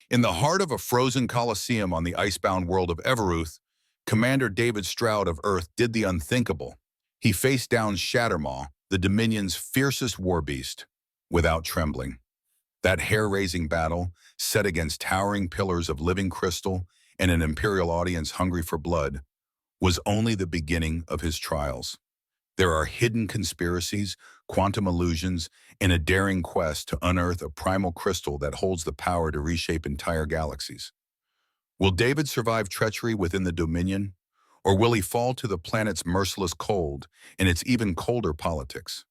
In the heart of a frozen coliseum on the icebound world of Everuth, Commander David Stroud of Earth did the unthinkable. He faced down Shattermaw, the Dominion's fiercest war beast, without trembling. That hair-raising battle, set against towering pillars of living crystal and an Imperial audience hungry for blood, was only the beginning of his trials. There are hidden conspiracies, quantum illusions, and a daring quest to unearth a primal crystal that holds the power to reshape entire galaxies. Will David survive treachery within the Dominion, or will he fall to the planet's merciless cold and its even colder politics?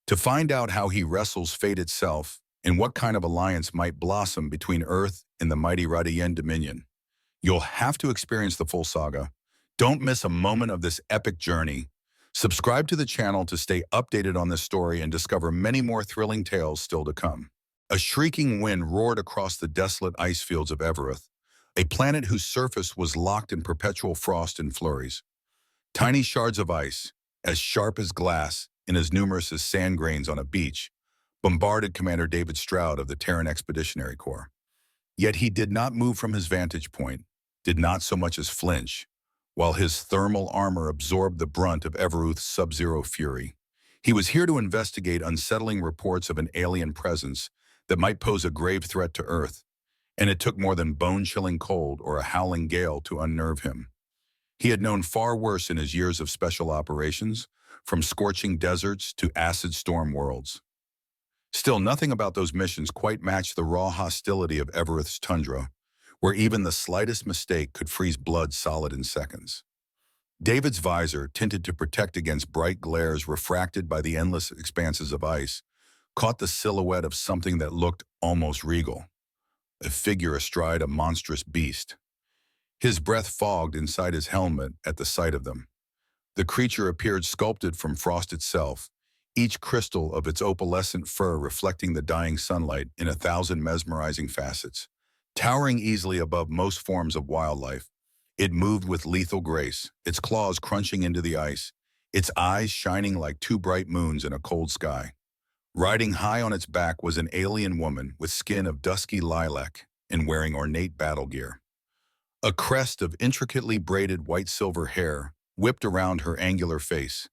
To find out how he wrestles fate itself and what kind of alliance might blossom between Earth and the mighty Radian Dominion, you'll have to experience the full saga. Don't miss a moment of this epic journey. Subscribe to the channel to stay updated on this story and discover many more thrilling tales still to come. A shrieking wind roared across the desolate ice fields of Everuth, a planet whose surface was locked in perpetual frost and flurries. Tiny shards of ice, as sharp as glass and as numerous as sand grains on a beach, bombarded Commander David Stroud of the Terran Expeditionary Corps. Yet he did not move from his vantage point, did not so much as flinch, while his thermal armor absorbed the brunt of Everuth's sub-zero fury. He was here to investigate unsettling reports of an alien presence that might pose a grave threat to Earth, and it took more than bone-chilling cold or a howling gale to unnerve him. He had known far worse in his years of special operations, from scorching deserts to acid storm worlds. Still, nothing about those missions quite matched the raw hostility of Everuth's tundra, where even the slightest mistake could freeze blood solid in seconds. David's visor, tinted to protect against bright glares refracted by the endless expanses of ice, caught the silhouette of something that looked almost regal, a figure astride a monstrous beast. His breath fogged inside his helmet at the sight of them. The creature appeared sculpted from frost itself, each crystal of its opalescent fur reflecting the dying sunlight in 1,000 mesmerizing facets. Towering easily above most forms of wildlife, it moved with lethal grace, its claws crunching into the ice, its eyes shining like two bright moons in a cold sky. Riding high on its back was an alien woman with skin of dusky lilac and wearing ornate battle gear. A crest of intricately braided white-silver hair whipped around her angular face,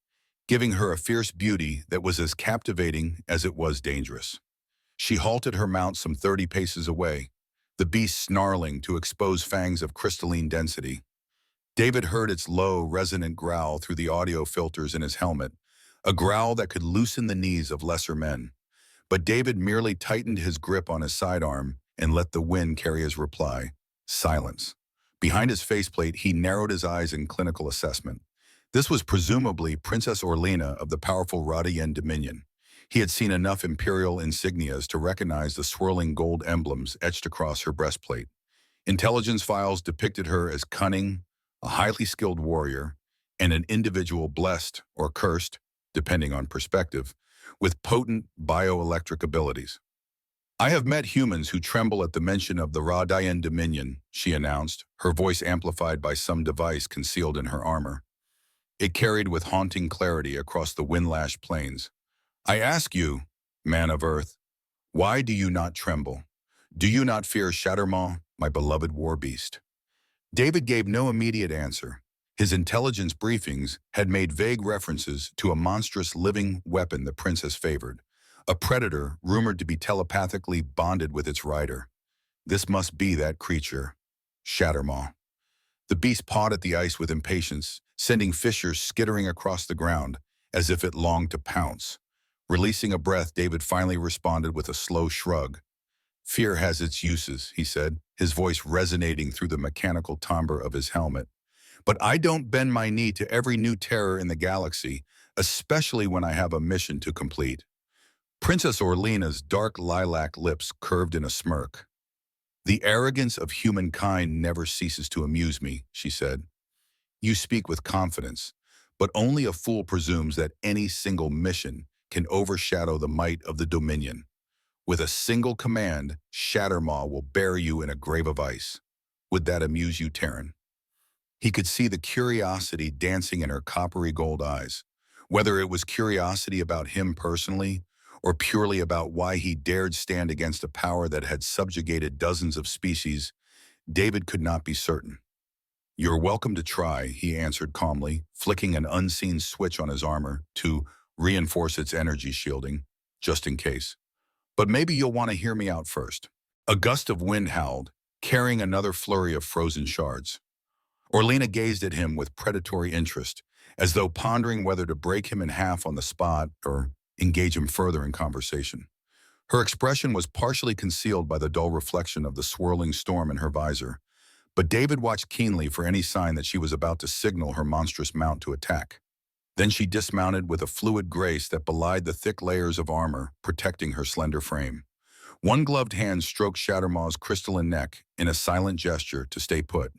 giving her a fierce beauty that was as captivating as it was dangerous. She halted her mount some 30 paces away, the beast snarling to expose fangs of crystalline density. David heard its low, resonant growl through the audio filters in his helmet, a growl that could loosen the knees of lesser men. But David merely tightened his grip on his sidearm and let the wind carry his reply: silence. Behind his faceplate, he narrowed his eyes in clinical assessment. This was presumably Princess Orlena of the powerful Radian Dominion. He had seen enough Imperial insignias to recognize the swirling gold emblems etched across her breastplate. Intelligence files depicted her as cunning, a highly skilled warrior, and an individual blessed or cursed, depending on perspective, with potent bioelectric abilities. "I have met humans who tremble at the mention of the Radian Dominion," she announced, her voice amplified by some device concealed in her armor. It carried with haunting clarity across the wind-lashed plains. "I ask you, man of Earth, why do you not tremble? Do you not fear Shattermaw, my beloved war beast?" David gave no immediate answer. His intelligence briefings had made vague references to a monstrous living weapon the princess favored, a predator rumored to be telepathically bonded with its rider. This must be that creature, Shattermaw. The beast pawed at the ice with impatience, sending fissures skittering across the ground as if it longed to pounce. Releasing a breath, David finally responded with a slow shrug. "Fear has its uses," he said, his voice resonating through the mechanical timbre of his helmet. "But I don't bend my knee to every new terror in the galaxy, especially when I have a mission to complete." Princess Orlena's dark lilac lips curved in a smirk. "The arrogance of humankind never ceases to amuse me," she said. "You speak with confidence, but only a fool presumes that any single mission can overshadow the might of the Dominion. With a single command, Shattermaw will bury you in a grave of ice. Would that amuse you, Terran?" He could see the curiosity dancing in her coppery gold eyes, whether it was curiosity about him personally or purely about why he dared stand against a power that had subjugated dozens of species, David could not be certain. "You're welcome to try," he answered calmly, flicking an unseen switch on his armor to reinforce its energy shielding, just in case. "But maybe you'll want to hear me out first." A gust of wind howled, carrying another flurry of frozen shards. Orlena gazed at him with predatory interest, as though pondering whether to break him in half on the spot or engage him further in conversation. Her expression was partially concealed by the dull reflection of the swirling storm in her visor, but David watched keenly for any sign that she was about to signal her monstrous mount to attack. Then she dismounted with a fluid grace that belied the thick layers of armor protecting her slender frame. One gloved hand stroked Shattermaw's crystalline neck in a silent gesture to stay put.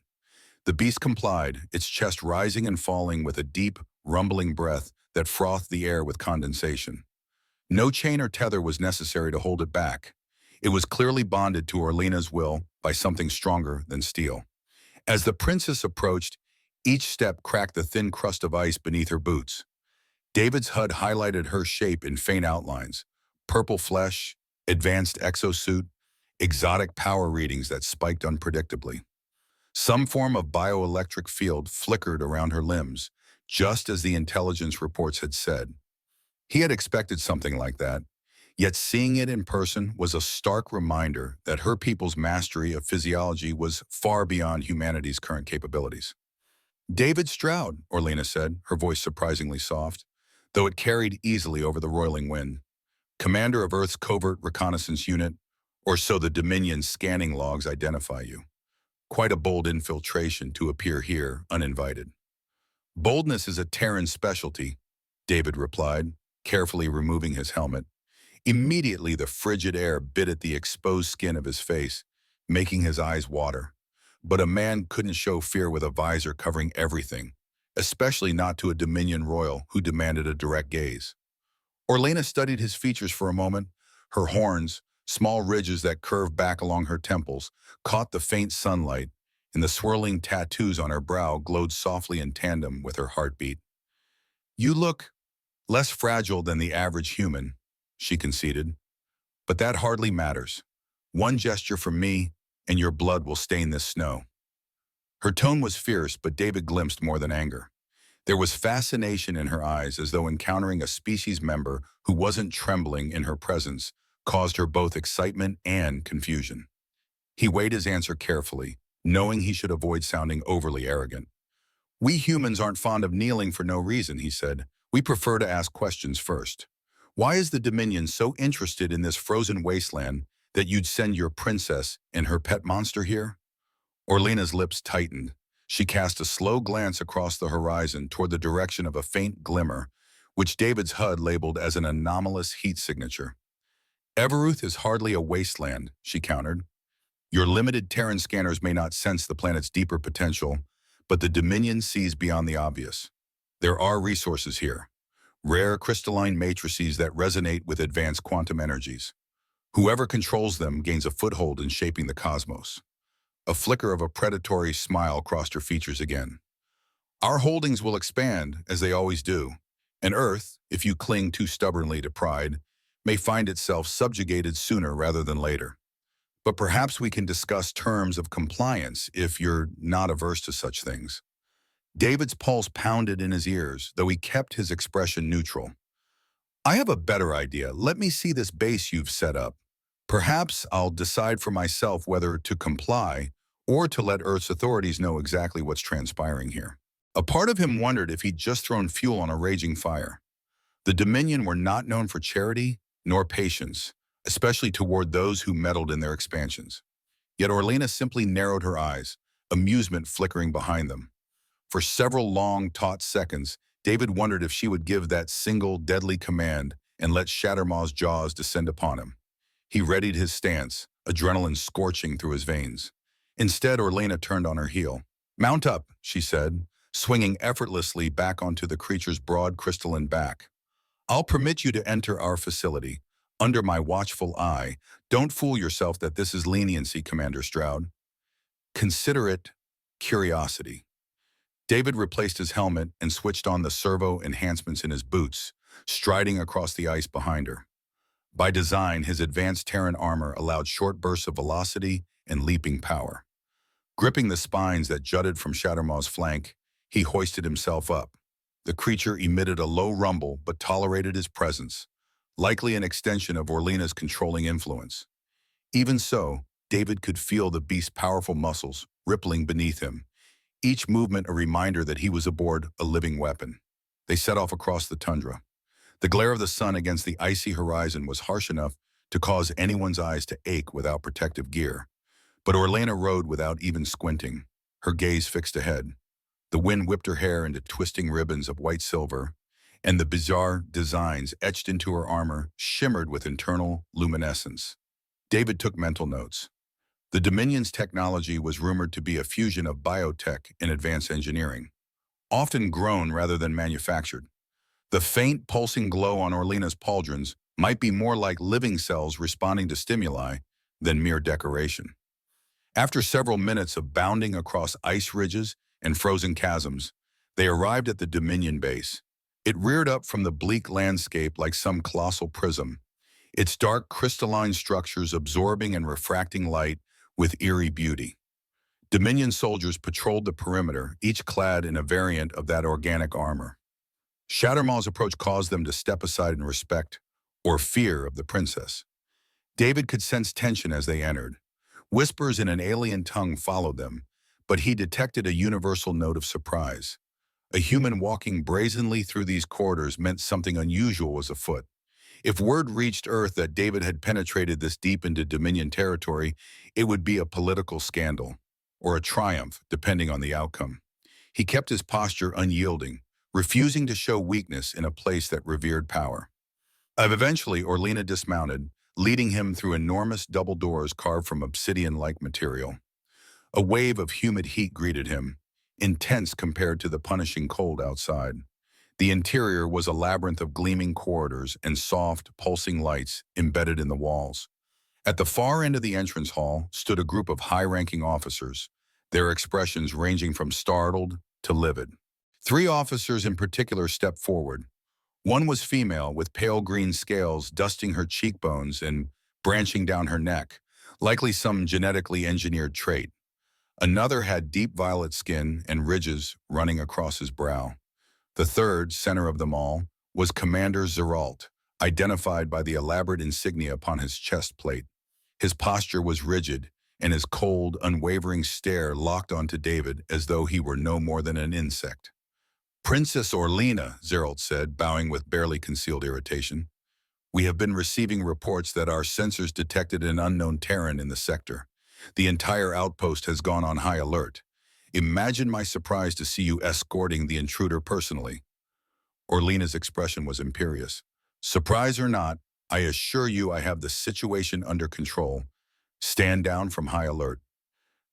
The beast complied, its chest rising and falling with a deep, rumbling breath that frothed the air with condensation. No chain or tether was necessary to hold it back. It was clearly bonded to Orlena's will by something stronger than steel. As the princess approached, each step cracked the thin crust of ice beneath her boots. David's HUD highlighted her shape in faint outlines: purple flesh, advanced exosuit, exotic power readings that spiked unpredictably. Some form of bioelectric field flickered around her limbs, just as the intelligence reports had said. He had expected something like that, yet seeing it in person was a stark reminder that her people's mastery of physiology was far beyond humanity's current capabilities. "David Stroud," Orlena said, her voice surprisingly soft, though it carried easily over the roiling wind. "Commander of Earth's Covert Reconnaissance Unit, or so the Dominion's scanning logs identify you. Quite a bold infiltration to appear here uninvited." "Boldness is a Terran specialty," David replied, carefully removing his helmet. Immediately the frigid air bit at the exposed skin of his face, making his eyes water. But a man couldn't show fear with a visor covering everything, especially not to a Dominion royal who demanded a direct gaze. Orlena studied his features for a moment. Her horns, small ridges that curved back along her temples, caught the faint sunlight, and the swirling tattoos on her brow glowed softly in tandem with her heartbeat. "You look less fragile than the average human," she conceded. "But that hardly matters. One gesture from me, and your blood will stain this snow." Her tone was fierce, but David glimpsed more than anger. There was fascination in her eyes, as though encountering a species member who wasn't trembling in her presence caused her both excitement and confusion. He weighed his answer carefully, knowing he should avoid sounding overly arrogant. "We humans aren't fond of kneeling for no reason," he said. "We prefer to ask questions first. Why is the Dominion so interested in this frozen wasteland that you'd send your princess and her pet monster here?" Orlena's lips tightened. She cast a slow glance across the horizon toward the direction of a faint glimmer, which David's HUD labeled as an anomalous heat signature. "Everuth is hardly a wasteland," she countered. "Your limited Terran scanners may not sense the planet's deeper potential, but the Dominion sees beyond the obvious. There are resources here, rare crystalline matrices that resonate with advanced quantum energies. Whoever controls them gains a foothold in shaping the cosmos." A flicker of a predatory smile crossed her features again. "Our holdings will expand, as they always do, and Earth, if you cling too stubbornly to pride, may find itself subjugated sooner rather than later. But perhaps we can discuss terms of compliance if you're not averse to such things." David's pulse pounded in his ears, though he kept his expression neutral. "I have a better idea. Let me see this base you've set up. Perhaps I'll decide for myself whether to comply or to let Earth's authorities know exactly what's transpiring here." A part of him wondered if he'd just thrown fuel on a raging fire. The Dominion were not known for charity nor patience, especially toward those who meddled in their expansions. Yet Orlena simply narrowed her eyes, amusement flickering behind them. For several long, taut seconds, David wondered if she would give that single, deadly command and let Shattermaw's jaws descend upon him. He readied his stance, adrenaline scorching through his veins. Instead, Orlena turned on her heel. "Mount up," she said, swinging effortlessly back onto the creature's broad crystalline back. "I'll permit you to enter our facility, under my watchful eye. Don't fool yourself that this is leniency, Commander Stroud. Consider it curiosity." David replaced his helmet and switched on the servo enhancements in his boots, striding across the ice behind her. By design, his advanced Terran armor allowed short bursts of velocity and leaping power. Gripping the spines that jutted from Shattermaw's flank, he hoisted himself up. The creature emitted a low rumble but tolerated his presence, likely an extension of Orlena's controlling influence. Even so, David could feel the beast's powerful muscles rippling beneath him, each movement a reminder that he was aboard a living weapon. They set off across the tundra. The glare of the sun against the icy horizon was harsh enough to cause anyone's eyes to ache without protective gear. But Orlena rode without even squinting, her gaze fixed ahead. The wind whipped her hair into twisting ribbons of white silver, and the bizarre designs etched into her armor shimmered with internal luminescence. David took mental notes. The Dominion's technology was rumored to be a fusion of biotech and advanced engineering, often grown rather than manufactured. The faint, pulsing glow on Orlena's pauldrons might be more like living cells responding to stimuli than mere decoration. After several minutes of bounding across ice ridges and frozen chasms, they arrived at the Dominion base. It reared up from the bleak landscape like some colossal prism, its dark crystalline structures absorbing and refracting light with eerie beauty. Dominion soldiers patrolled the perimeter, each clad in a variant of that organic armor. Shattermaw's approach caused them to step aside in respect or fear of the princess. David could sense tension as they entered. Whispers in an alien tongue followed them, but he detected a universal note of surprise. A human walking brazenly through these corridors meant something unusual was afoot. If word reached Earth that David had penetrated this deep into Dominion territory, it would be a political scandal, or a triumph, depending on the outcome. He kept his posture unyielding, refusing to show weakness in a place that revered power. Eventually, Orlena dismounted, leading him through enormous double doors carved from obsidian-like material. A wave of humid heat greeted him, intense compared to the punishing cold outside. The interior was a labyrinth of gleaming corridors and soft, pulsing lights embedded in the walls. At the far end of the entrance hall stood a group of high-ranking officers, their expressions ranging from startled to livid. Three officers in particular stepped forward. One was female, with pale green scales dusting her cheekbones and branching down her neck, likely some genetically engineered trait. Another had deep violet skin and ridges running across his brow. The third, center of them all, was Commander Zeralt, identified by the elaborate insignia upon his chest plate. His posture was rigid, and his cold, unwavering stare locked onto David as though he were no more than an insect. "Princess Orlena," Zeralt said, bowing with barely concealed irritation. "We have been receiving reports that our sensors detected an unknown Terran in the sector. The entire outpost has gone on high alert. Imagine my surprise to see you escorting the intruder personally." Orlena's expression was imperious. "Surprise or not, I assure you I have the situation under control. Stand down from high alert."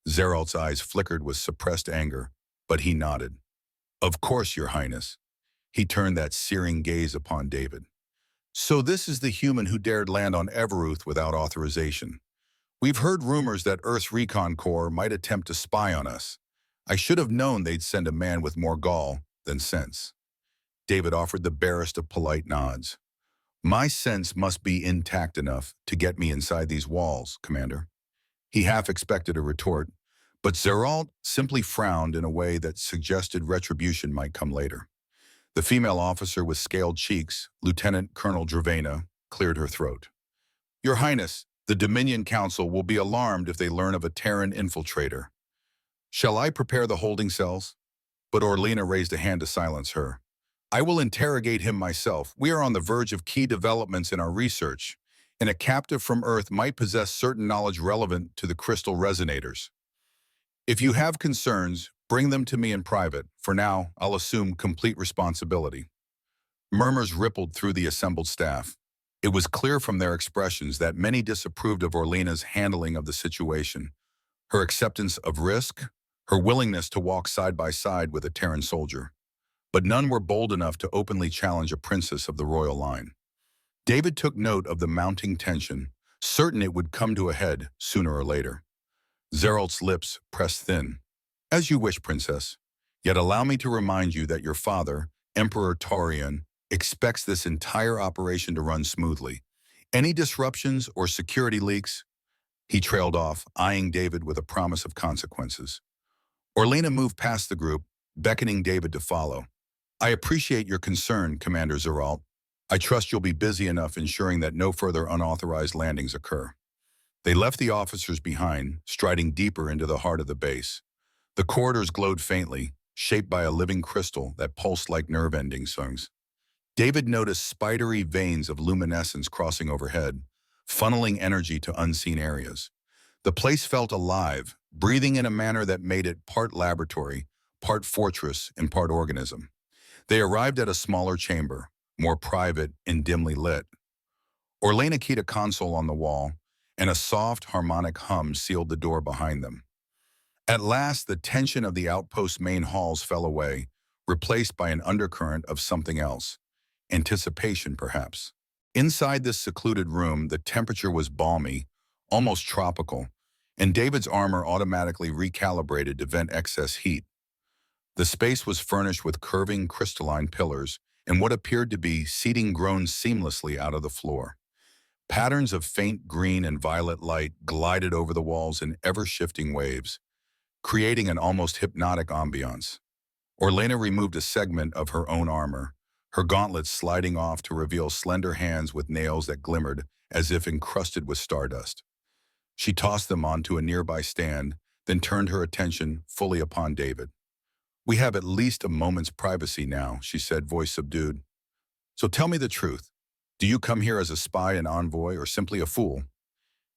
Zeralt's eyes flickered with suppressed anger, but he nodded. "Of course, Your Highness." He turned that searing gaze upon David. "So this is the human who dared land on Everuth without authorization. We've heard rumors that Earth's Recon Corps might attempt to spy on us. I should have known they'd send a man with more gall than sense." David offered the barest of polite nods. "My sense must be intact enough to get me inside these walls, Commander." He half expected a retort, but Zeralt simply frowned in a way that suggested retribution might come later. The female officer with scaled cheeks, Lieutenant Colonel Dravena, cleared her throat. "Your Highness, the Dominion Council will be alarmed if they learn of a Terran infiltrator. Shall I prepare the holding cells?" But Orlena raised a hand to silence her. "I will interrogate him myself. We are on the verge of key developments in our research, and a captive from Earth might possess certain knowledge relevant to the crystal resonators. If you have concerns, bring them to me in private. For now, I'll assume complete responsibility." Murmurs rippled through the assembled staff. It was clear from their expressions that many disapproved of Orlena's handling of the situation, her acceptance of risk, her willingness to walk side by side with a Terran soldier. But none were bold enough to openly challenge a princess of the royal line. David took note of the mounting tension, certain it would come to a head sooner or later. Zeralt's lips pressed thin. "As you wish, Princess. Yet allow me to remind you that your father, Emperor Taurian, expects this entire operation to run smoothly. Any disruptions or security leaks? He trailed off, eyeing David with a promise of consequences. Orlena moved past the group, beckoning David to follow. I appreciate your concern, Commander Zeralt. I trust you'll be busy enough ensuring that no further unauthorized landings occur. They left the officers behind, striding deeper into the heart of the base. The corridors glowed faintly, shaped by a living crystal that pulsed like nerve-ending songs. David noticed spidery veins of luminescence crossing overhead, funneling energy to unseen areas. The place felt alive, breathing in a manner that made it part laboratory, part fortress, and part organism. They arrived at a smaller chamber, more private and dimly lit. Orlena keyed a console on the wall, and a soft, harmonic hum sealed the door behind them. At last, the tension of the outpost's main halls fell away, replaced by an undercurrent of something else. Anticipation, perhaps. Inside this secluded room, the temperature was balmy, almost tropical, and David's armor automatically recalibrated to vent excess heat. The space was furnished with curving crystalline pillars and what appeared to be seating grown seamlessly out of the floor. Patterns of faint green and violet light glided over the walls in ever-shifting waves, creating an almost hypnotic ambiance. Orlena removed a segment of her own armor, her gauntlets sliding off to reveal slender hands with nails that glimmered as if encrusted with stardust. She tossed them onto a nearby stand, then turned her attention fully upon David. We have at least a moment's privacy now, she said, voice subdued. So tell me the truth. Do you come here as a spy and envoy or simply a fool?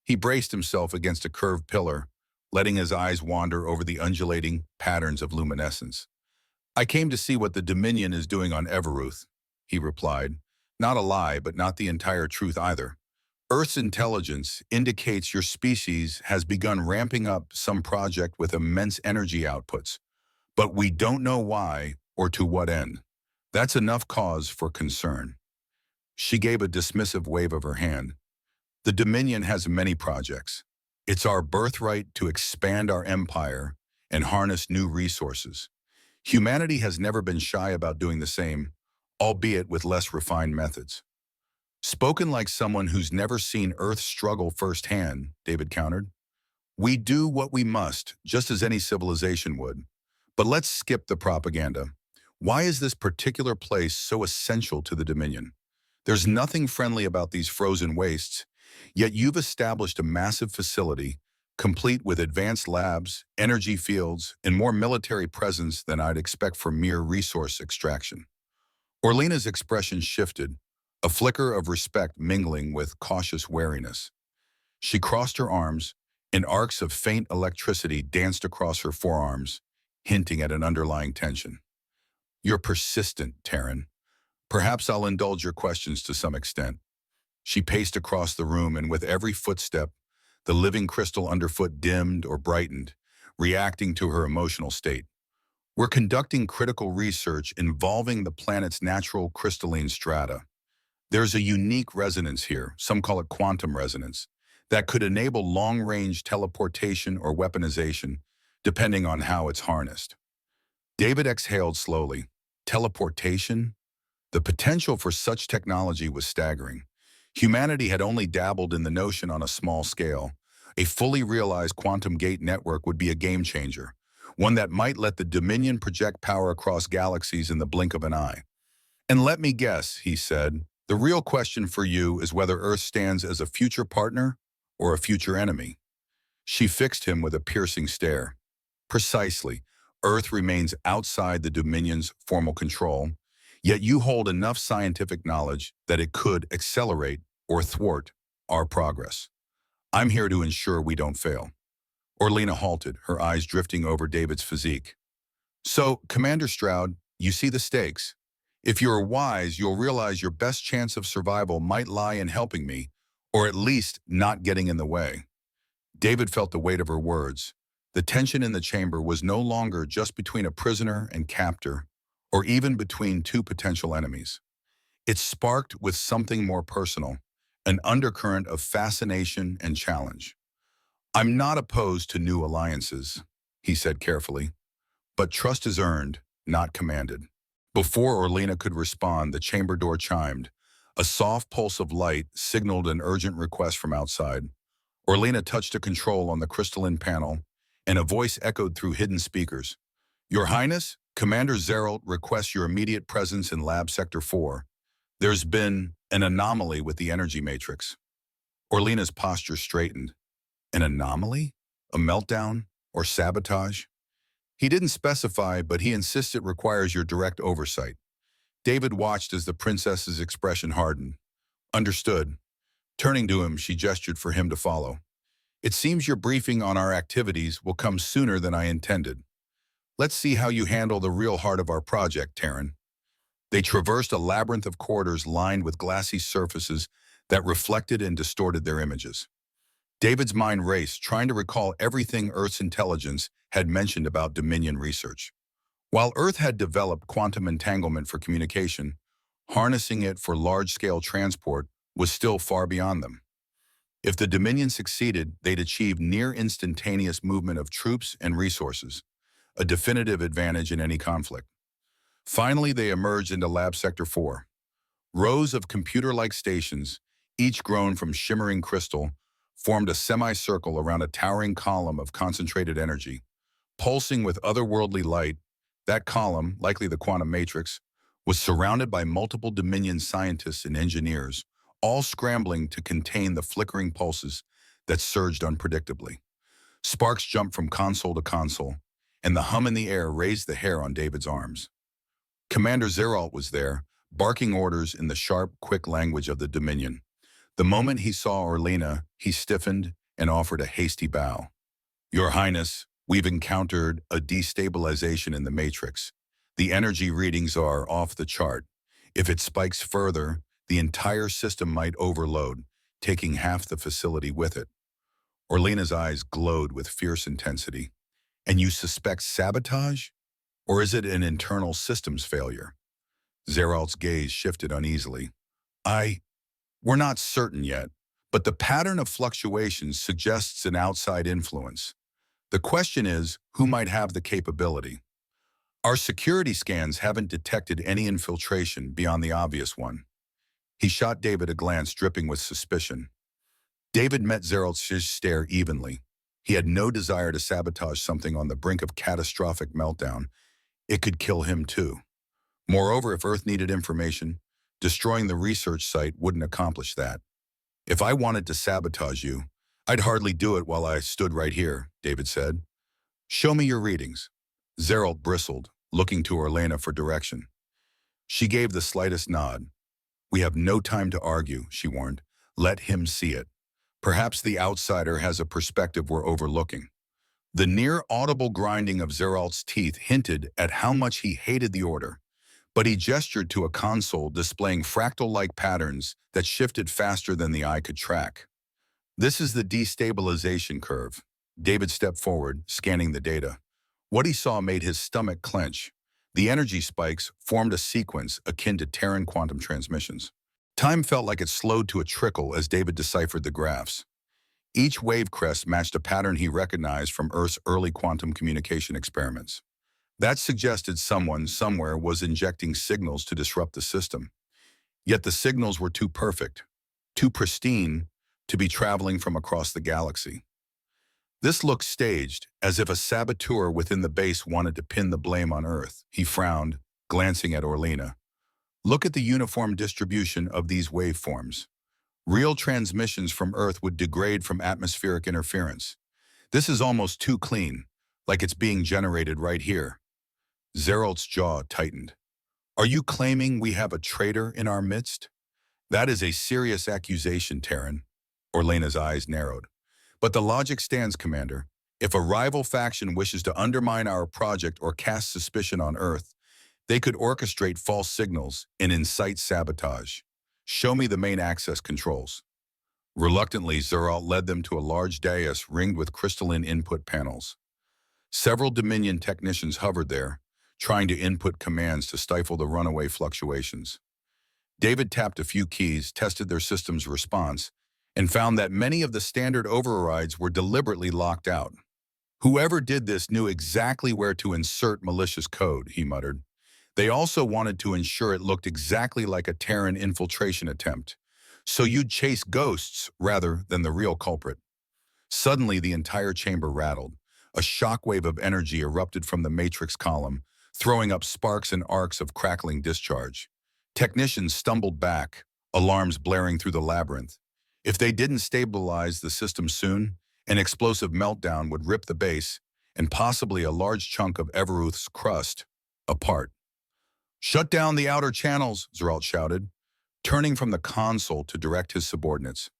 He braced himself against a curved pillar, letting his eyes wander over the undulating patterns of luminescence. I came to see what the Dominion is doing on Everuth, he replied. Not a lie, but not the entire truth either. Earth's intelligence indicates your species has begun ramping up some project with immense energy outputs, but we don't know why or to what end. That's enough cause for concern. She gave a dismissive wave of her hand. The Dominion has many projects. It's our birthright to expand our empire and harness new resources. Humanity has never been shy about doing the same, albeit with less refined methods. Spoken like someone who's never seen Earth struggle firsthand, David countered. We do what we must, just as any civilization would. But let's skip the propaganda. Why is this particular place so essential to the Dominion? There's nothing friendly about these frozen wastes, yet you've established a massive facility, complete with advanced labs, energy fields, and more military presence than I'd expect for mere resource extraction. Orlena's expression shifted, a flicker of respect mingling with cautious wariness. She crossed her arms, and arcs of faint electricity danced across her forearms, hinting at an underlying tension. You're persistent, Terran. Perhaps I'll indulge your questions to some extent. She paced across the room, and with every footstep, the living crystal underfoot dimmed or brightened, reacting to her emotional state. We're conducting critical research involving the planet's natural crystalline strata. There's a unique resonance here, some call it quantum resonance, that could enable long-range teleportation or weaponization, depending on how it's harnessed. David exhaled slowly. Teleportation? The potential for such technology was staggering. Humanity had only dabbled in the notion on a small scale. A fully realized quantum gate network would be a game changer, one that might let the Dominion project power across galaxies in the blink of an eye. And let me guess, he said, the real question for you is whether Earth stands as a future partner or a future enemy. She fixed him with a piercing stare. Precisely. Earth remains outside the Dominion's formal control, yet you hold enough scientific knowledge that it could accelerate or thwart our progress. I'm here to ensure we don't fail. Orlena halted, her eyes drifting over David's physique. So, Commander Stroud, you see the stakes. If you're wise, you'll realize your best chance of survival might lie in helping me, or at least not getting in the way. David felt the weight of her words. The tension in the chamber was no longer just between a prisoner and captor, or even between two potential enemies. It sparked with something more personal, an undercurrent of fascination and challenge. I'm not opposed to new alliances, he said carefully, but trust is earned, not commanded. Before Orlena could respond, the chamber door chimed, A soft pulse of light signaled an urgent request from outside. Orlena touched a control on the crystalline panel, and a voice echoed through hidden speakers. Your Highness, Commander Zeralt requests your immediate presence in Lab Sector 4. There's been an anomaly with the energy matrix. Orlena's posture straightened. An anomaly? A meltdown? Or sabotage? He didn't specify, but he insists it requires your direct oversight. David watched as the princess's expression hardened. Understood. Turning to him, she gestured for him to follow. It seems your briefing on our activities will come sooner than I intended. Let's see how you handle the real heart of our project, Terran. They traversed a labyrinth of corridors lined with glassy surfaces that reflected and distorted their images. David's mind raced, trying to recall everything Earth's intelligence had mentioned about Dominion research. While Earth had developed quantum entanglement for communication, harnessing it for large-scale transport was still far beyond them. If the Dominion succeeded, they'd achieve near-instantaneous movement of troops and resources, a definitive advantage in any conflict. Finally, they emerged into Lab Sector 4. Rows of computer-like stations, each grown from shimmering crystal, formed a semicircle around a towering column of concentrated energy. Pulsing with otherworldly light, that column, likely the quantum matrix, was surrounded by multiple Dominion scientists and engineers, all scrambling to contain the flickering pulses that surged unpredictably. Sparks jumped from console to console, and the hum in the air raised the hair on David's arms. Commander Zeralt was there, barking orders in the sharp, quick language of the Dominion. The moment he saw Orlena, he stiffened and offered a hasty bow. Your Highness, we've encountered a destabilization in the matrix. The energy readings are off the chart. If it spikes further, the entire system might overload, taking half the facility with it. Orlena's eyes glowed with fierce intensity. And you suspect sabotage? Or is it an internal systems failure? Zeralt's gaze shifted uneasily. We're not certain yet, but the pattern of fluctuations suggests an outside influence. The question is, who might have the capability? Our security scans haven't detected any infiltration beyond the obvious one. He shot David a glance dripping with suspicion. David met Zeralt's stare evenly. He had no desire to sabotage something on the brink of catastrophic meltdown. It could kill him too. Moreover, if Earth needed information, destroying the research site wouldn't accomplish that. If I wanted to sabotage you, I'd hardly do it while I stood right here, David said. Show me your readings. Zeralt bristled, looking to Orlena for direction. She gave the slightest nod. We have no time to argue, she warned. Let him see it. Perhaps the outsider has a perspective we're overlooking. The near-audible grinding of Zeralt's teeth hinted at how much he hated the order, but he gestured to a console displaying fractal-like patterns that shifted faster than the eye could track. This is the destabilization curve. David stepped forward, scanning the data. What he saw made his stomach clench. The energy spikes formed a sequence akin to Terran quantum transmissions. Time felt like it slowed to a trickle as David deciphered the graphs. Each wave crest matched a pattern he recognized from Earth's early quantum communication experiments. That suggested someone, somewhere, was injecting signals to disrupt the system. Yet the signals were too perfect, too pristine, to be traveling from across the galaxy. This looked staged, as if a saboteur within the base wanted to pin the blame on Earth. He frowned, glancing at Orlena. Look at the uniform distribution of these waveforms. Real transmissions from Earth would degrade from atmospheric interference. This is almost too clean, like it's being generated right here. Zeralt's jaw tightened. Are you claiming we have a traitor in our midst? That is a serious accusation, Terran. Orlena's eyes narrowed. But the logic stands, Commander. If a rival faction wishes to undermine our project or cast suspicion on Earth, they could orchestrate false signals and incite sabotage. Show me the main access controls. Reluctantly, Zeralt led them to a large dais ringed with crystalline input panels. Several Dominion technicians hovered there, trying to input commands to stifle the runaway fluctuations. David tapped a few keys, tested their system's response, and found that many of the standard overrides were deliberately locked out. Whoever did this knew exactly where to insert malicious code, he muttered. They also wanted to ensure it looked exactly like a Terran infiltration attempt, so you'd chase ghosts rather than the real culprit. Suddenly, the entire chamber rattled. A shockwave of energy erupted from the matrix column, throwing up sparks and arcs of crackling discharge. Technicians stumbled back, alarms blaring through the labyrinth. If they didn't stabilize the system soon, an explosive meltdown would rip the base, and possibly a large chunk of Everuth's crust, apart. "Shut down the outer channels," Zeralt shouted, turning from the console to direct his subordinates.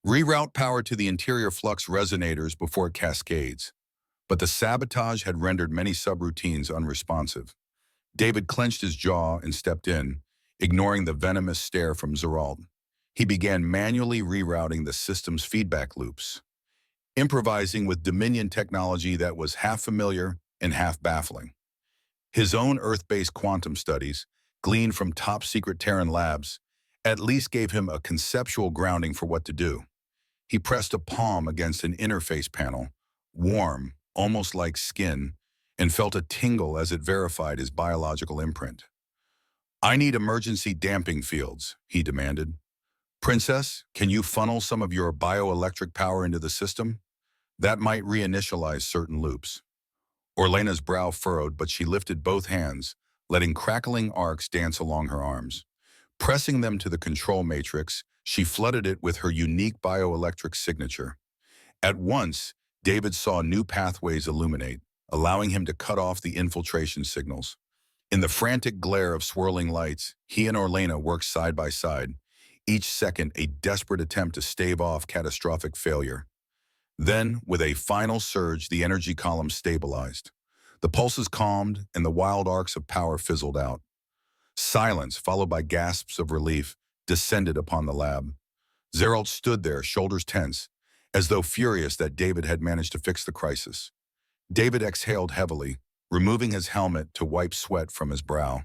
"Reroute power to the interior flux resonators before it cascades." But the sabotage had rendered many subroutines unresponsive. David clenched his jaw and stepped in, ignoring the venomous stare from Zeralt. He began manually rerouting the system's feedback loops, improvising with Dominion technology that was half familiar and half baffling. His own Earth-based quantum studies, gleaned from top-secret Terran labs, at least gave him a conceptual grounding for what to do. He pressed a palm against an interface panel, warm, almost like skin, and felt a tingle as it verified his biological imprint. "I need emergency damping fields," he demanded. "Princess, can you funnel some of your bioelectric power into the system? That might reinitialize certain loops." Orlena's brow furrowed, but she lifted both hands, letting crackling arcs dance along her arms. Pressing them to the control matrix, she flooded it with her unique bioelectric signature. At once, David saw new pathways illuminate, allowing him to cut off the infiltration signals. In the frantic glare of swirling lights, he and Orlena worked side by side, each second a desperate attempt to stave off catastrophic failure. Then, with a final surge, the energy column stabilized. The pulses calmed, and the wild arcs of power fizzled out. Silence, followed by gasps of relief, descended upon the lab. Zeralt stood there, shoulders tense, as though furious that David had managed to fix the crisis. David exhaled heavily, removing his helmet to wipe sweat from his brow.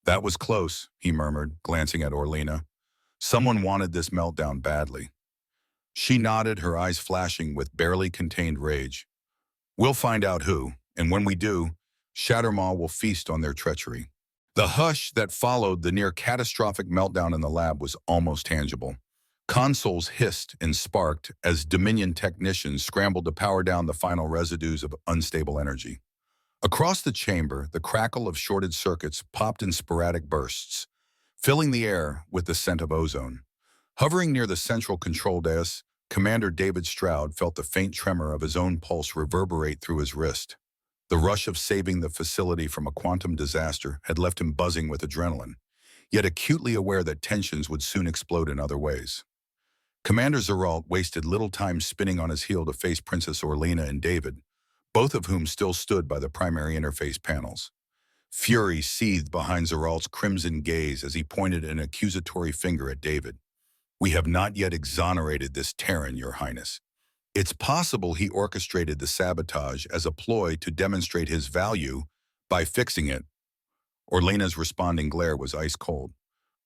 "That was close," he murmured, glancing at Orlena. "Someone wanted this meltdown badly." She nodded, her eyes flashing with barely contained rage. "We'll find out who, and when we do, Shattermaw will feast on their treachery." The hush that followed the near-catastrophic meltdown in the lab was almost tangible. Consoles hissed and sparked as Dominion technicians scrambled to power down the final residues of unstable energy. Across the chamber, the crackle of shorted circuits popped in sporadic bursts, filling the air with the scent of ozone. Hovering near the central control dais, Commander David Stroud felt the faint tremor of his own pulse reverberate through his wrist. The rush of saving the facility from a quantum disaster had left him buzzing with adrenaline, yet acutely aware that tensions would soon explode in other ways. Commander Zeralt wasted little time spinning on his heel to face Princess Orlena and David, both of whom still stood by the primary interface panels. Fury seethed behind Zeralt's crimson gaze as he pointed an accusatory finger at David. "We have not yet exonerated this Terran, Your Highness. It's possible he orchestrated the sabotage as a ploy to demonstrate his value by fixing it." Orlena's responding glare was ice cold.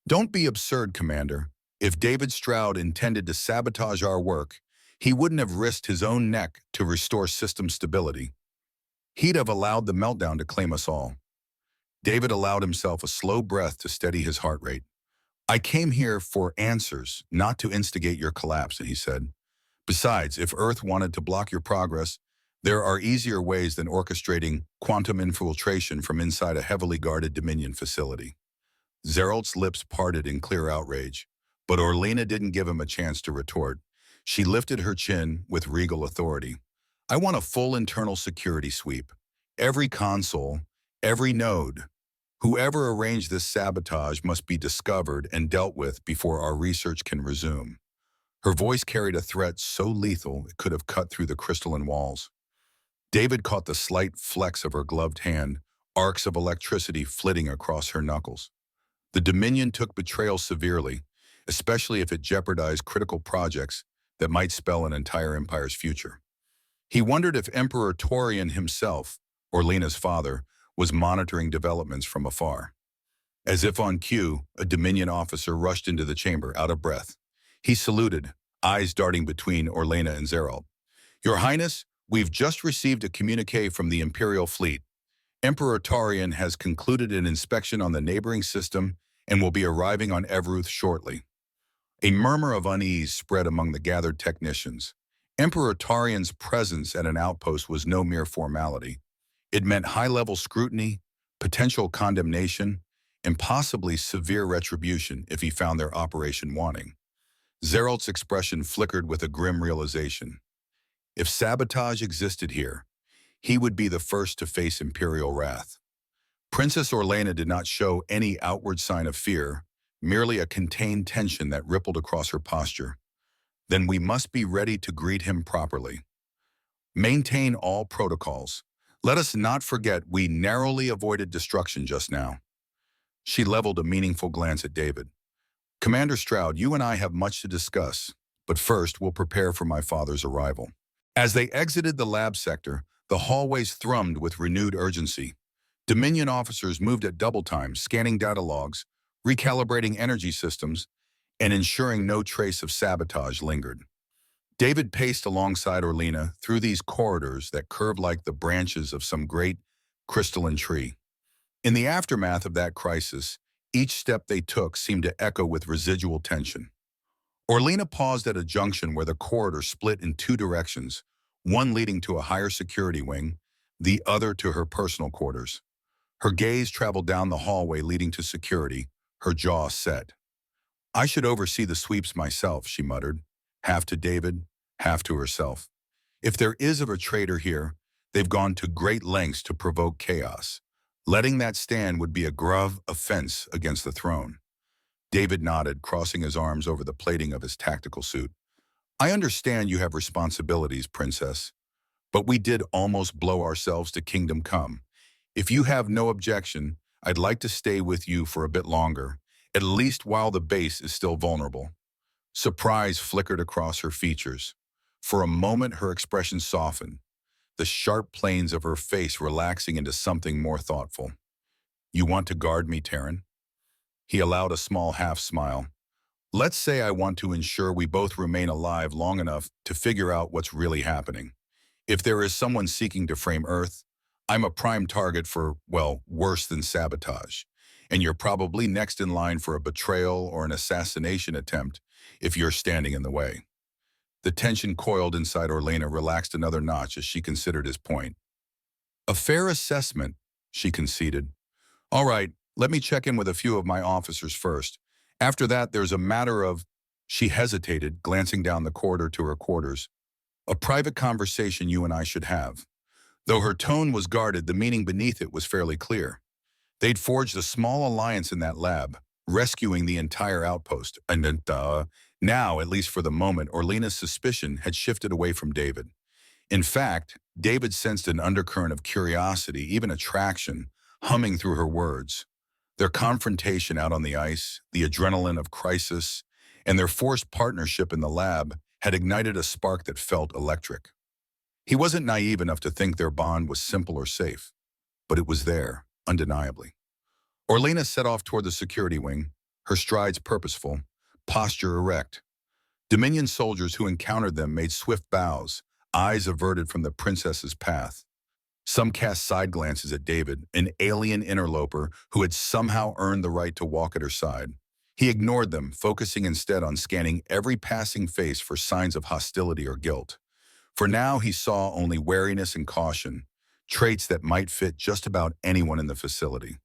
"Don't be absurd, Commander. If David Stroud intended to sabotage our work, he wouldn't have risked his own neck to restore system stability. He'd have allowed the meltdown to claim us all." David allowed himself a slow breath to steady his heart rate. "I came here for answers, not to instigate your collapse," he said. "Besides, if Earth wanted to block your progress, there are easier ways than orchestrating quantum infiltration from inside a heavily guarded Dominion facility." Zeralt's lips parted in clear outrage, but Orlena didn't give him a chance to retort. She lifted her chin with regal authority. "I want a full internal security sweep. Every console, every node. Whoever arranged this sabotage must be discovered and dealt with before our research can resume." Her voice carried a threat so lethal it could have cut through the crystalline walls. David caught the slight flex of her gloved hand, arcs of electricity flitting across her knuckles. The Dominion took betrayal severely, especially if it jeopardized critical projects that might spell an entire empire's future. He wondered if Emperor Torian himself, Orlena's father, was monitoring developments from afar. As if on cue, a Dominion officer rushed into the chamber, out of breath. He saluted, eyes darting between Orlena and Zeralt. "Your Highness, we've just received a communique from the Imperial fleet. Emperor Tarian has concluded an inspection on the neighboring system and will be arriving on Everuth shortly. A murmur of unease spread among the gathered technicians. Emperor Tarian's presence at an outpost was no mere formality. It meant high-level scrutiny, potential condemnation, and possibly severe retribution if he found their operation wanting. Zeralt's expression flickered with a grim realization. If sabotage existed here, he would be the first to face imperial wrath. Princess Orlena did not show any outward sign of fear, merely a contained tension that rippled across her posture. Then we must be ready to greet him properly. Maintain all protocols. Let us not forget we narrowly avoided destruction just now. She leveled a meaningful glance at David. Commander Stroud, you and I have much to discuss, but first we'll prepare for my father's arrival. As they exited the lab sector, the hallways thrummed with renewed urgency. Dominion officers moved at double time, scanning data logs, recalibrating energy systems, and ensuring no trace of sabotage lingered. David paced alongside Orlena through these corridors that curved like the branches of some great crystalline tree. In the aftermath of that crisis, each step they took seemed to echo with residual tension. Orlena paused at a junction where the corridor split in two directions, one leading to a higher security wing, the other to her personal quarters. Her gaze traveled down the hallway leading to security, her jaw set. I should oversee the sweeps myself, she muttered, half to David, half to herself. If there is a traitor here, they've gone to great lengths to provoke chaos. Letting that stand would be a grave offense against the throne. David nodded, crossing his arms over the plating of his tactical suit. I understand you have responsibilities, Princess, but we did almost blow ourselves to Kingdom Come. If you have no objection, I'd like to stay with you for a bit longer, at least while the base is still vulnerable. Surprise flickered across her features. For a moment, her expression softened, the sharp planes of her face relaxing into something more thoughtful. You want to guard me, Terran? He allowed a small half-smile. Let's say I want to ensure we both remain alive long enough to figure out what's really happening. If there is someone seeking to frame Earth, I'm a prime target for, well, worse than sabotage. And you're probably next in line for a betrayal or an assassination attempt if you're standing in the way. The tension coiled inside Orlena relaxed another notch as she considered his point. A fair assessment, she conceded. All right, let me check in with a few of my officers first. After that, there's a matter of... She hesitated, glancing down the corridor to her quarters. A private conversation you and I should have. Though her tone was guarded, the meaning beneath it was fairly clear. They'd forged a small alliance in that lab, rescuing the entire outpost. And now, at least for the moment, Orlena's suspicion had shifted away from David. In fact, David sensed an undercurrent of curiosity, even attraction, humming through her words. Their confrontation out on the ice, the adrenaline of crisis, and their forced partnership in the lab had ignited a spark that felt electric. He wasn't naive enough to think their bond was simple or safe, but it was there, undeniably. Orlena set off toward the security wing, her strides purposeful, posture erect. Dominion soldiers who encountered them made swift bows, eyes averted from the princess's path. Some cast side glances at David, an alien interloper who had somehow earned the right to walk at her side. He ignored them, focusing instead on scanning every passing face for signs of hostility or guilt. For now, he saw only wariness and caution, traits that might fit just about anyone in the facility.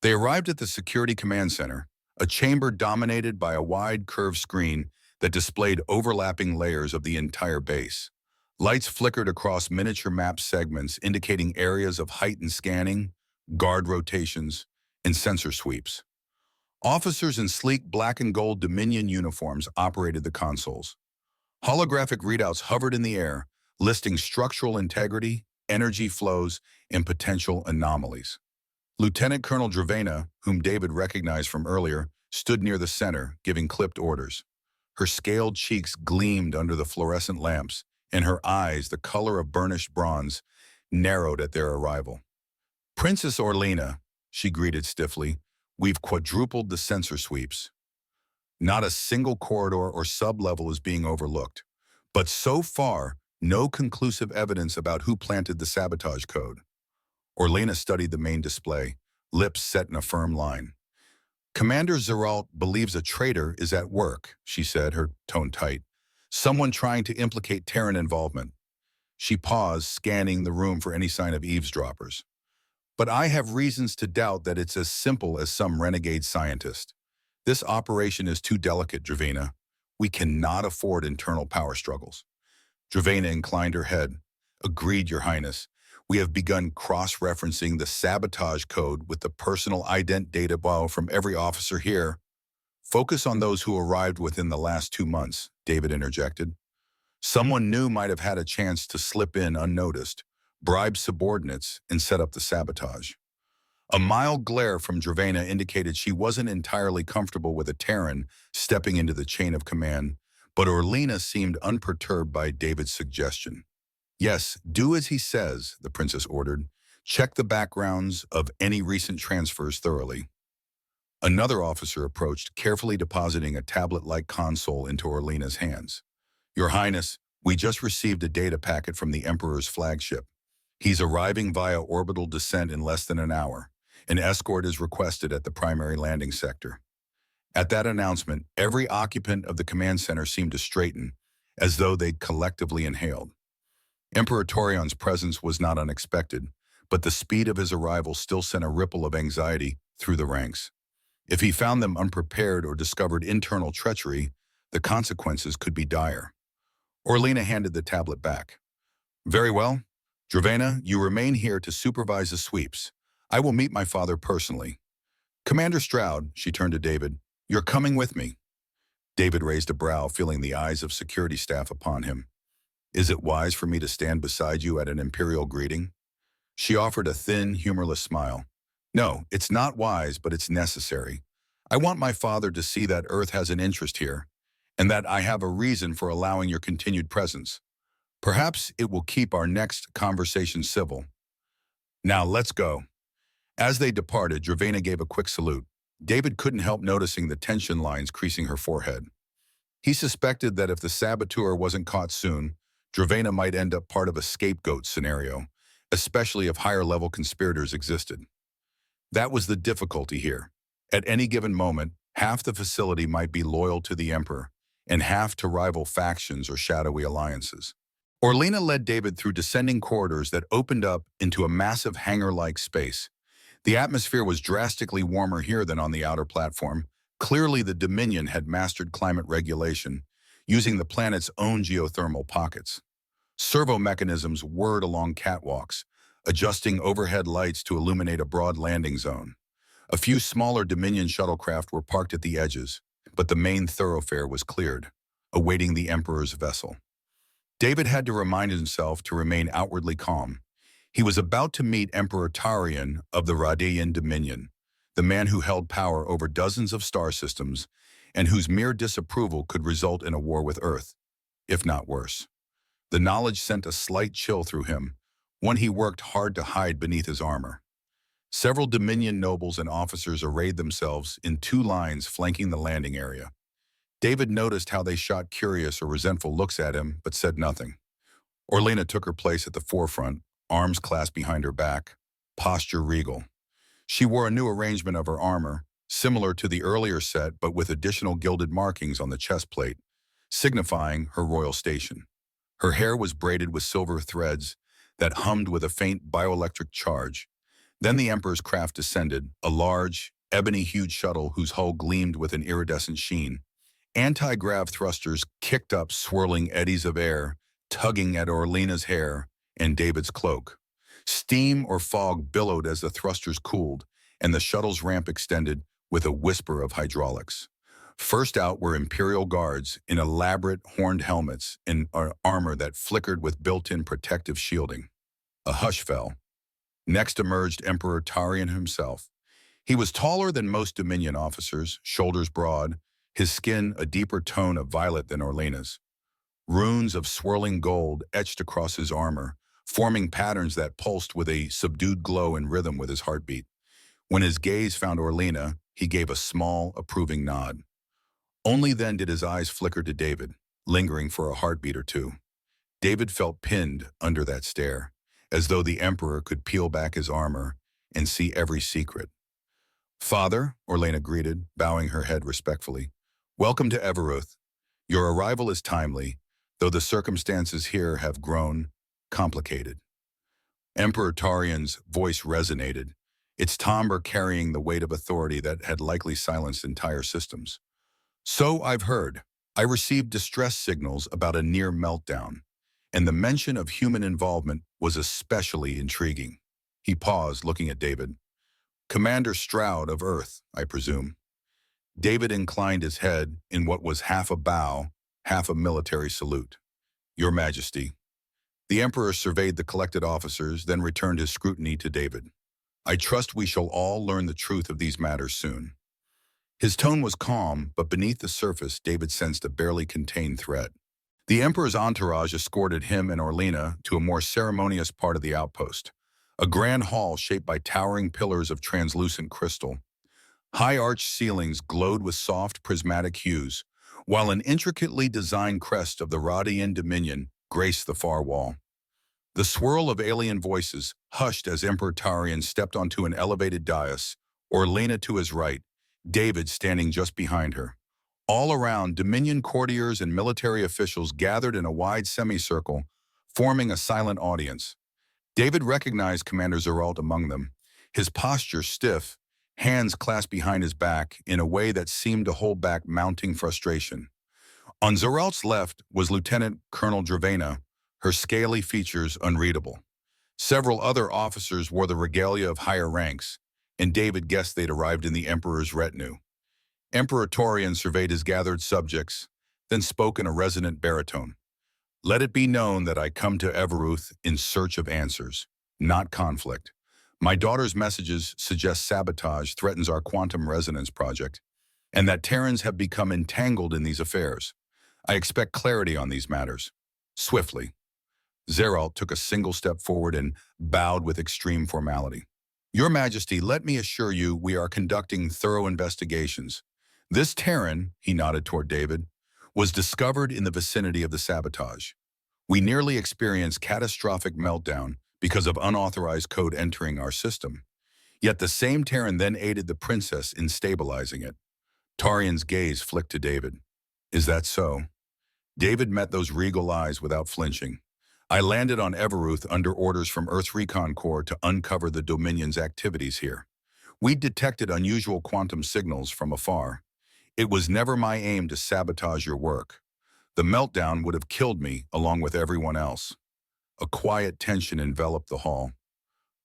They arrived at the Security Command Center, a chamber dominated by a wide curved screen that displayed overlapping layers of the entire base. Lights flickered across miniature map segments indicating areas of heightened scanning, guard rotations, and sensor sweeps. Officers in sleek black and gold Dominion uniforms operated the consoles. Holographic readouts hovered in the air, listing structural integrity, energy flows, and potential anomalies. Lieutenant Colonel Dravena, whom David recognized from earlier, stood near the center, giving clipped orders. Her scaled cheeks gleamed under the fluorescent lamps, and her eyes, the color of burnished bronze, narrowed at their arrival. Princess Orlena, she greeted stiffly, we've quadrupled the sensor sweeps. Not a single corridor or sub-level is being overlooked. But so far, no conclusive evidence about who planted the sabotage code. Orlena studied the main display, lips set in a firm line. Commander Zeralt believes a traitor is at work, she said, her tone tight. Someone trying to implicate Terran involvement. She paused, scanning the room for any sign of eavesdroppers. But I have reasons to doubt that it's as simple as some renegade scientist. This operation is too delicate, Dravena. We cannot afford internal power struggles. Dravena inclined her head. Agreed, Your Highness. We have begun cross-referencing the sabotage code with the personal ident data from every officer here. Focus on those who arrived within the last 2 months, David interjected. Someone new might have had a chance to slip in unnoticed, bribe subordinates, and set up the sabotage. A mild glare from Dravena indicated she wasn't entirely comfortable with a Terran stepping into the chain of command, but Orlena seemed unperturbed by David's suggestion. Yes, do as he says, the princess ordered. Check the backgrounds of any recent transfers thoroughly. Another officer approached, carefully depositing a tablet-like console into Orlena's hands. Your Highness, we just received a data packet from the Emperor's flagship. He's arriving via orbital descent in less than an hour. An escort is requested at the primary landing sector. At that announcement, every occupant of the command center seemed to straighten, as though they'd collectively inhaled. Emperor Torion's presence was not unexpected, but the speed of his arrival still sent a ripple of anxiety through the ranks. If he found them unprepared or discovered internal treachery, the consequences could be dire. Orlena handed the tablet back. Very well. Dravena, you remain here to supervise the sweeps. I will meet my father personally. Commander Stroud, she turned to David, you're coming with me. David raised a brow, feeling the eyes of security staff upon him. Is it wise for me to stand beside you at an imperial greeting? She offered a thin, humorless smile. No, it's not wise, but it's necessary. I want my father to see that Earth has an interest here, and that I have a reason for allowing your continued presence. Perhaps it will keep our next conversation civil. Now let's go. As they departed, Dravena gave a quick salute. David couldn't help noticing the tension lines creasing her forehead. He suspected that if the saboteur wasn't caught soon, Dravena might end up part of a scapegoat scenario, especially if higher-level conspirators existed. That was the difficulty here. At any given moment, half the facility might be loyal to the Emperor, and half to rival factions or shadowy alliances. Orlena led David through descending corridors that opened up into a massive hangar-like space. The atmosphere was drastically warmer here than on the outer platform. Clearly, the Dominion had mastered climate regulation, using the planet's own geothermal pockets. Servo mechanisms whirred along catwalks, adjusting overhead lights to illuminate a broad landing zone. A few smaller Dominion shuttlecraft were parked at the edges, but the main thoroughfare was cleared, awaiting the Emperor's vessel. David had to remind himself to remain outwardly calm. He was about to meet Emperor Tarion of the Radian Dominion, the man who held power over dozens of star systems and whose mere disapproval could result in a war with Earth, if not worse. The knowledge sent a slight chill through him, one he worked hard to hide beneath his armor. Several Dominion nobles and officers arrayed themselves in 2 lines flanking the landing area. David noticed how they shot curious or resentful looks at him, but said nothing. Orlena took her place at the forefront, arms clasped behind her back, posture regal. She wore a new arrangement of her armor, similar to the earlier set but with additional gilded markings on the chest plate, signifying her royal station. Her hair was braided with silver threads that hummed with a faint bioelectric charge. Then the Emperor's craft descended, a large, ebony-hued shuttle whose hull gleamed with an iridescent sheen. Anti-grav thrusters kicked up swirling eddies of air, tugging at Orlena's hair and David's cloak. Steam or fog billowed as the thrusters cooled, and the shuttle's ramp extended with a whisper of hydraulics. First out were Imperial guards in elaborate horned helmets and armor that flickered with built-in protective shielding. A hush fell. Next emerged Emperor Tarion himself. He was taller than most Dominion officers, shoulders broad, his skin a deeper tone of violet than Orlena's. Runes of swirling gold etched across his armor, forming patterns that pulsed with a subdued glow in rhythm with his heartbeat. When his gaze found Orlena, he gave a small, approving nod. Only then did his eyes flicker to David, lingering for a heartbeat or two. David felt pinned under that stare, as though the Emperor could peel back his armor and see every secret. "Father," Orlena greeted, bowing her head respectfully. "Welcome to Everuth. Your arrival is timely, though the circumstances here have grown complicated." Emperor Tarian's voice resonated, its timbre carrying the weight of authority that had likely silenced entire systems. "So I've heard. I received distress signals about a near meltdown, and the mention of human involvement was especially intriguing." He paused, looking at David. "Commander Stroud of Earth, I presume." David inclined his head in what was half a bow, half a military salute. "Your Majesty." The Emperor surveyed the collected officers, then returned his scrutiny to David. "I trust we shall all learn the truth of these matters soon." His tone was calm, but beneath the surface, David sensed a barely contained threat. The Emperor's entourage escorted him and Orlena to a more ceremonious part of the outpost, a grand hall shaped by towering pillars of translucent crystal. High arched ceilings glowed with soft, prismatic hues, while an intricately designed crest of the Radian Dominion graced the far wall. The swirl of alien voices hushed as Emperor Tarian stepped onto an elevated dais, Orlena to his right, David standing just behind her. All around, Dominion courtiers and military officials gathered in a wide semicircle, forming a silent audience. David recognized Commander Zeralt among them, his posture stiff, hands clasped behind his back in a way that seemed to hold back mounting frustration. On Zeralt's left was Lieutenant Colonel Dravena, her scaly features unreadable. Several other officers wore the regalia of higher ranks, and David guessed they'd arrived in the Emperor's retinue. Emperor Torian surveyed his gathered subjects, then spoke in a resonant baritone. "Let it be known that I come to Everuth in search of answers, not conflict. My daughter's messages suggest sabotage threatens our quantum resonance project, and that Terrans have become entangled in these affairs. I expect clarity on these matters. Swiftly." Zeralt took a single step forward and bowed with extreme formality. "Your Majesty, let me assure you we are conducting thorough investigations. This Terran," he nodded toward David, "was discovered in the vicinity of the sabotage. We nearly experienced catastrophic meltdown because of unauthorized code entering our system. Yet the same Terran then aided the princess in stabilizing it." Tarian's gaze flicked to David. "Is that so?" David met those regal eyes without flinching. "I landed on Everuth under orders from Earth's Recon Corps to uncover the Dominion's activities here. We detected unusual quantum signals from afar. It was never my aim to sabotage your work. The meltdown would have killed me along with everyone else." A quiet tension enveloped the hall.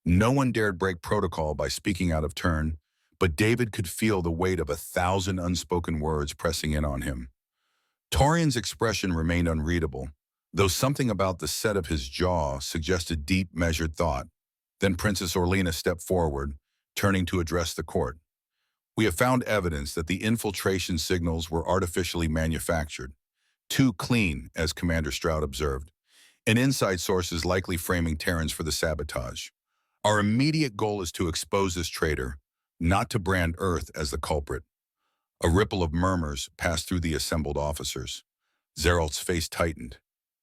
No one dared break protocol by speaking out of turn, but David could feel the weight of 1,000 unspoken words pressing in on him. Torian's expression remained unreadable, though something about the set of his jaw suggested deep, measured thought. Then Princess Orlena stepped forward, turning to address the court. "We have found evidence that the infiltration signals were artificially manufactured. Too clean, as Commander Stroud observed. An inside source is likely framing Terrans for the sabotage. Our immediate goal is to expose this traitor, not to brand Earth as the culprit." A ripple of murmurs passed through the assembled officers. Zeralt's face tightened.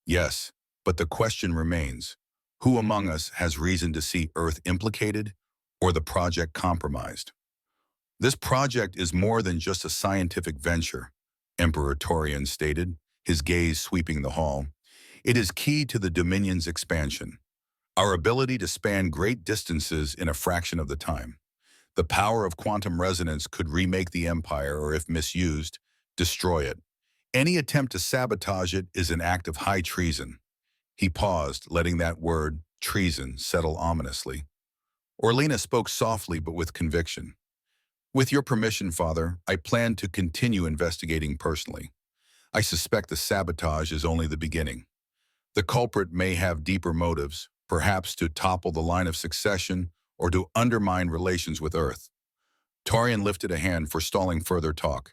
"Yes, but the question remains. Who among us has reason to see Earth implicated or the project compromised?" "This project is more than just a scientific venture," Emperor Torian stated, his gaze sweeping the hall. "It is key to the Dominion's expansion. Our ability to span great distances in a fraction of the time. The power of quantum resonance could remake the Empire or, if misused, destroy it. Any attempt to sabotage it is an act of high treason." He paused, letting that word, treason, settle ominously. Orlena spoke softly but with conviction. "With your permission, Father, I plan to continue investigating personally. I suspect the sabotage is only the beginning. The culprit may have deeper motives, perhaps to topple the line of succession or to undermine relations with Earth." Tarian lifted a hand, forestalling further talk.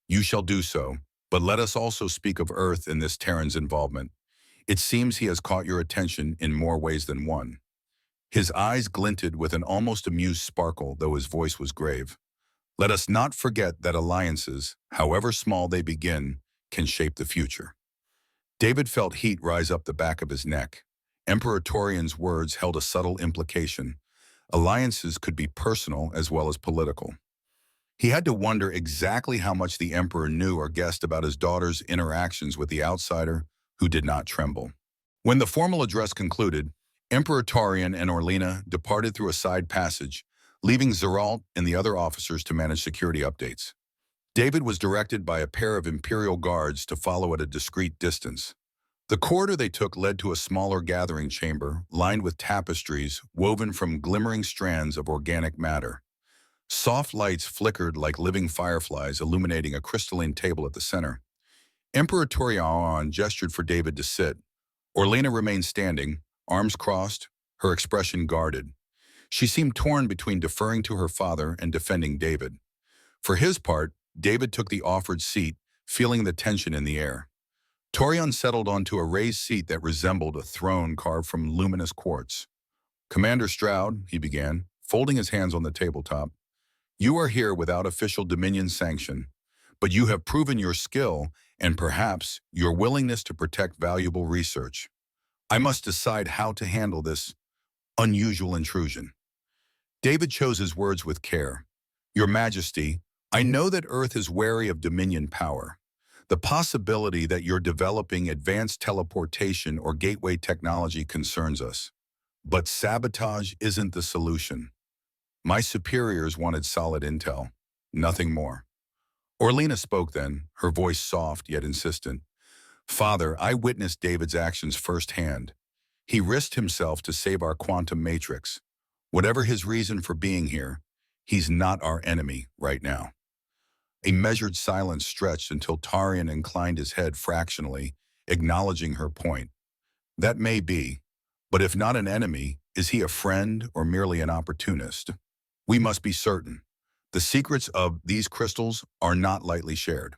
"You shall do so, but let us also speak of Earth in this Terran's involvement. It seems he has caught your attention in more ways than one." His eyes glinted with an almost amused sparkle, though his voice was grave. "Let us not forget that alliances, however small they begin, can shape the future." David felt heat rise up the back of his neck. Emperor Torian's words held a subtle implication. Alliances could be personal as well as political. He had to wonder exactly how much the emperor knew or guessed about his daughter's interactions with the outsider who did not tremble. When the formal address concluded, Emperor Torian and Orlena departed through a side passage, leaving Zeralt and the other officers to manage security updates. David was directed by a pair of Imperial guards to follow at a discreet distance. The corridor they took led to a smaller gathering chamber, lined with tapestries woven from glimmering strands of organic matter. Soft lights flickered like living fireflies, illuminating a crystalline table at the center. Emperor Torian gestured for David to sit. Orlena remained standing, arms crossed, her expression guarded. She seemed torn between deferring to her father and defending David. For his part, David took the offered seat, feeling the tension in the air. Torian settled onto a raised seat that resembled a throne carved from luminous quartz. "Commander Stroud," he began, folding his hands on the tabletop, "you are here without official Dominion sanction, but you have proven your skill and perhaps your willingness to protect valuable research. I must decide how to handle this unusual intrusion." David chose his words with care. "Your Majesty, I know that Earth is wary of Dominion power. The possibility that you're developing advanced teleportation or gateway technology concerns us. But sabotage isn't the solution. My superiors wanted solid intel, nothing more." Orlena spoke then, her voice soft yet insistent. "Father, I witnessed David's actions firsthand. He risked himself to save our quantum matrix. Whatever his reason for being here, he's not our enemy right now." A measured silence stretched until Tarian inclined his head fractionally, acknowledging her point. "That may be, but if not an enemy, is he a friend or merely an opportunist? We must be certain. The secrets of these crystals are not lightly shared."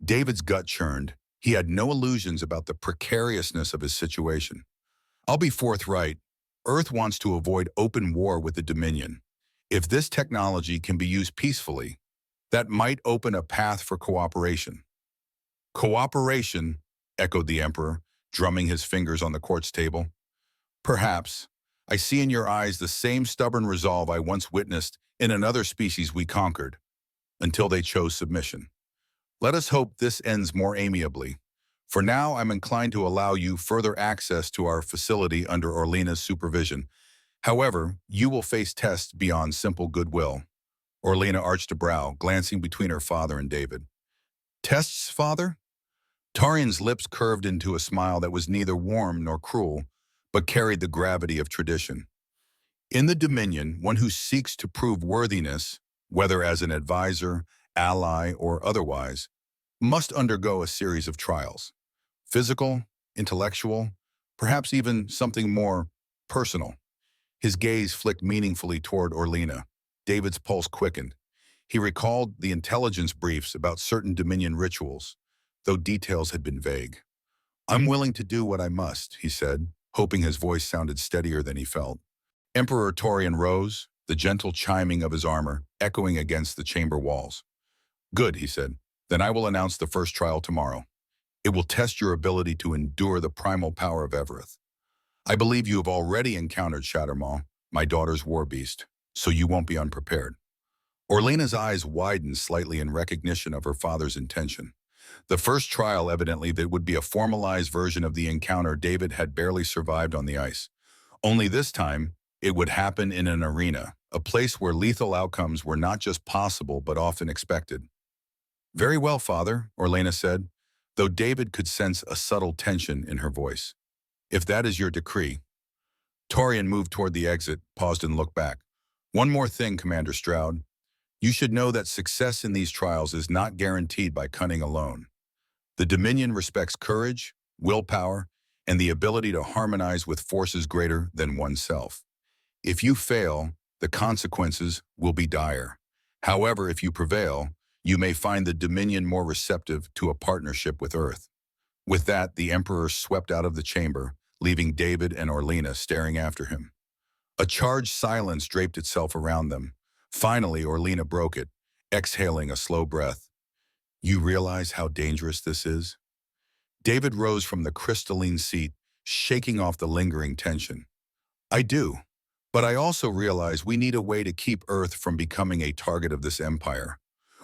David's gut churned. He had no illusions about the precariousness of his situation. "I'll be forthright. Earth wants to avoid open war with the Dominion. If this technology can be used peacefully, that might open a path for cooperation." "Cooperation," echoed the Emperor, drumming his fingers on the quartz table. "Perhaps. I see in your eyes the same stubborn resolve I once witnessed in another species we conquered, until they chose submission. Let us hope this ends more amiably. For now, I'm inclined to allow you further access to our facility under Orlena's supervision. However, you will face tests beyond simple goodwill." Orlena arched a brow, glancing between her father and David. "Tests, father?" Tarian's lips curved into a smile that was neither warm nor cruel, but carried the gravity of tradition. "In the Dominion, one who seeks to prove worthiness, whether as an advisor, ally, or otherwise, must undergo a series of trials. Physical, intellectual, perhaps even something more personal." His gaze flicked meaningfully toward Orlena. David's pulse quickened. He recalled the intelligence briefs about certain Dominion rituals, though details had been vague. "I'm willing to do what I must," he said, hoping his voice sounded steadier than he felt. Emperor Torian rose, the gentle chiming of his armor echoing against the chamber walls. "Good," he said. "Then I will announce the first trial tomorrow. It will test your ability to endure the primal power of Evereth. I believe you have already encountered Shattermaw, my daughter's war beast, so you won't be unprepared." Orlena's eyes widened slightly in recognition of her father's intention. The first trial, evidently, that would be a formalized version of the encounter David had barely survived on the ice. Only this time, it would happen in an arena, a place where lethal outcomes were not just possible but often expected. "Very well, father," Orlena said, though David could sense a subtle tension in her voice. "If that is your decree." Torian moved toward the exit, paused and looked back. "One more thing, Commander Stroud. You should know that success in these trials is not guaranteed by cunning alone. The Dominion respects courage, willpower, and the ability to harmonize with forces greater than oneself. If you fail, the consequences will be dire. However, if you prevail, you may find the Dominion more receptive to a partnership with Earth." With that, the Emperor swept out of the chamber, leaving David and Orlena staring after him. A charged silence draped itself around them. Finally, Orlena broke it, exhaling a slow breath. "You realize how dangerous this is?" David rose from the crystalline seat, shaking off the lingering tension. I do, but I also realize we need a way to keep Earth from becoming a target of this empire,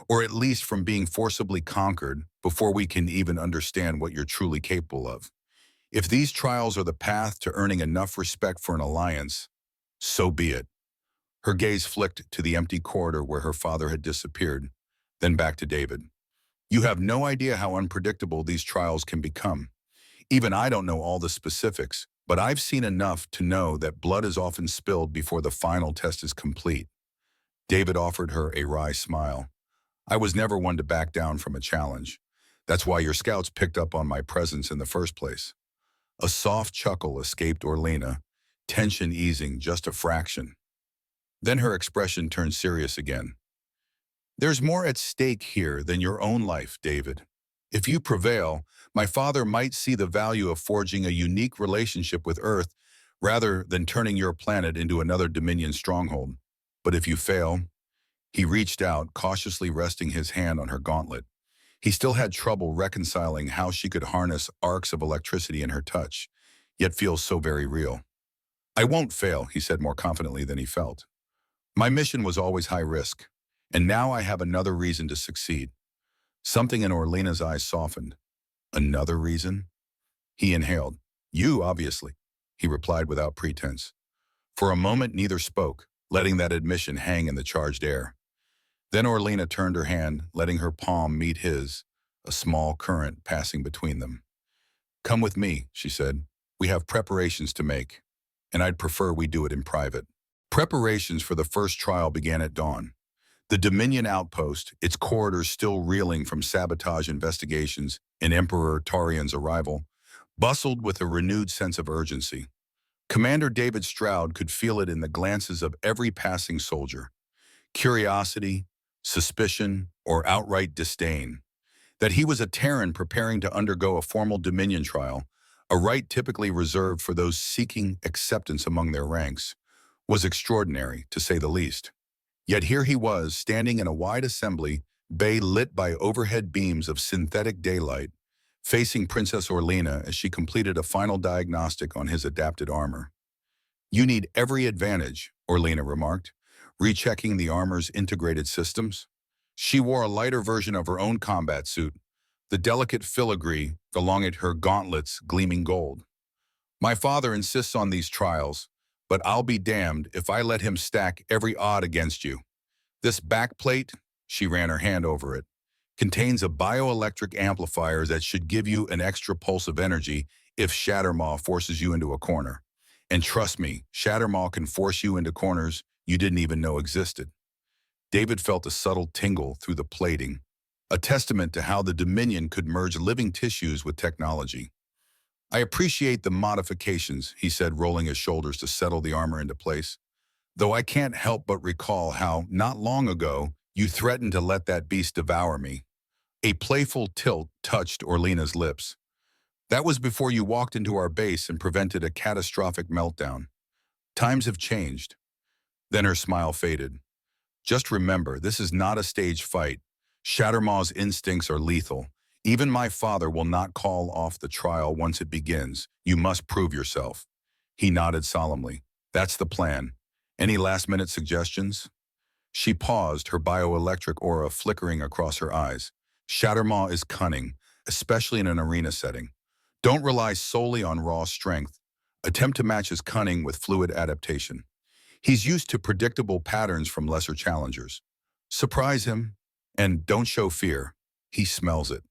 or at least from being forcibly conquered before we can even understand what you're truly capable of. If these trials are the path to earning enough respect for an alliance, so be it. Her gaze flicked to the empty corridor where her father had disappeared, then back to David. You have no idea how unpredictable these trials can become. Even I don't know all the specifics, but I've seen enough to know that blood is often spilled before the final test is complete. David offered her a wry smile. I was never one to back down from a challenge. That's why your scouts picked up on my presence in the first place. A soft chuckle escaped Orlena, tension easing just a fraction. Then her expression turned serious again. There's more at stake here than your own life, David. If you prevail, my father might see the value of forging a unique relationship with Earth rather than turning your planet into another Dominion stronghold. But if you fail, he reached out, cautiously resting his hand on her gauntlet. He still had trouble reconciling how she could harness arcs of electricity in her touch, yet feel so very real. I won't fail, he said more confidently than he felt. My mission was always high risk, and now I have another reason to succeed. Something in Orlena's eyes softened. Another reason? He inhaled. You, obviously, he replied without pretense. For a moment, neither spoke, letting that admission hang in the charged air. Then Orlena turned her hand, letting her palm meet his, a small current passing between them. Come with me, she said. We have preparations to make, and I'd prefer we do it in private. Preparations for the first trial began at dawn. The Dominion outpost, its corridors still reeling from sabotage investigations and Emperor Tarian's arrival, bustled with a renewed sense of urgency. Commander David Stroud could feel it in the glances of every passing soldier. Curiosity, suspicion, or outright disdain. That he was a Terran preparing to undergo a formal Dominion trial, a rite typically reserved for those seeking acceptance among their ranks, was extraordinary, to say the least. Yet here he was, standing in a wide assembly, bay lit by overhead beams of synthetic daylight, facing Princess Orlena as she completed a final diagnostic on his adapted armor. You need every advantage, Orlena remarked, rechecking the armor's integrated systems. She wore a lighter version of her own combat suit, the delicate filigree along at her gauntlets gleaming gold. My father insists on these trials, but I'll be damned if I let him stack every odd against you. This backplate, she ran her hand over it, contains a bioelectric amplifier that should give you an extra pulse of energy if Shattermaw forces you into a corner. And trust me, Shattermaw can force you into corners you didn't even know existed. David felt a subtle tingle through the plating, a testament to how the Dominion could merge living tissues with technology. I appreciate the modifications, he said, rolling his shoulders to settle the armor into place. Though I can't help but recall how, not long ago, you threatened to let that beast devour me. A playful tilt touched Orlena's lips. That was before you walked into our base and prevented a catastrophic meltdown. Times have changed. Then her smile faded. Just remember, this is not a staged fight. Shattermaw's instincts are lethal. Even my father will not call off the trial once it begins. You must prove yourself. He nodded solemnly. That's the plan. Any last-minute suggestions? She paused, her bioelectric aura flickering across her eyes. Shattermaw is cunning, especially in an arena setting. Don't rely solely on raw strength. Attempt to match his cunning with fluid adaptation. He's used to predictable patterns from lesser challengers. Surprise him, and don't show fear. He smells it.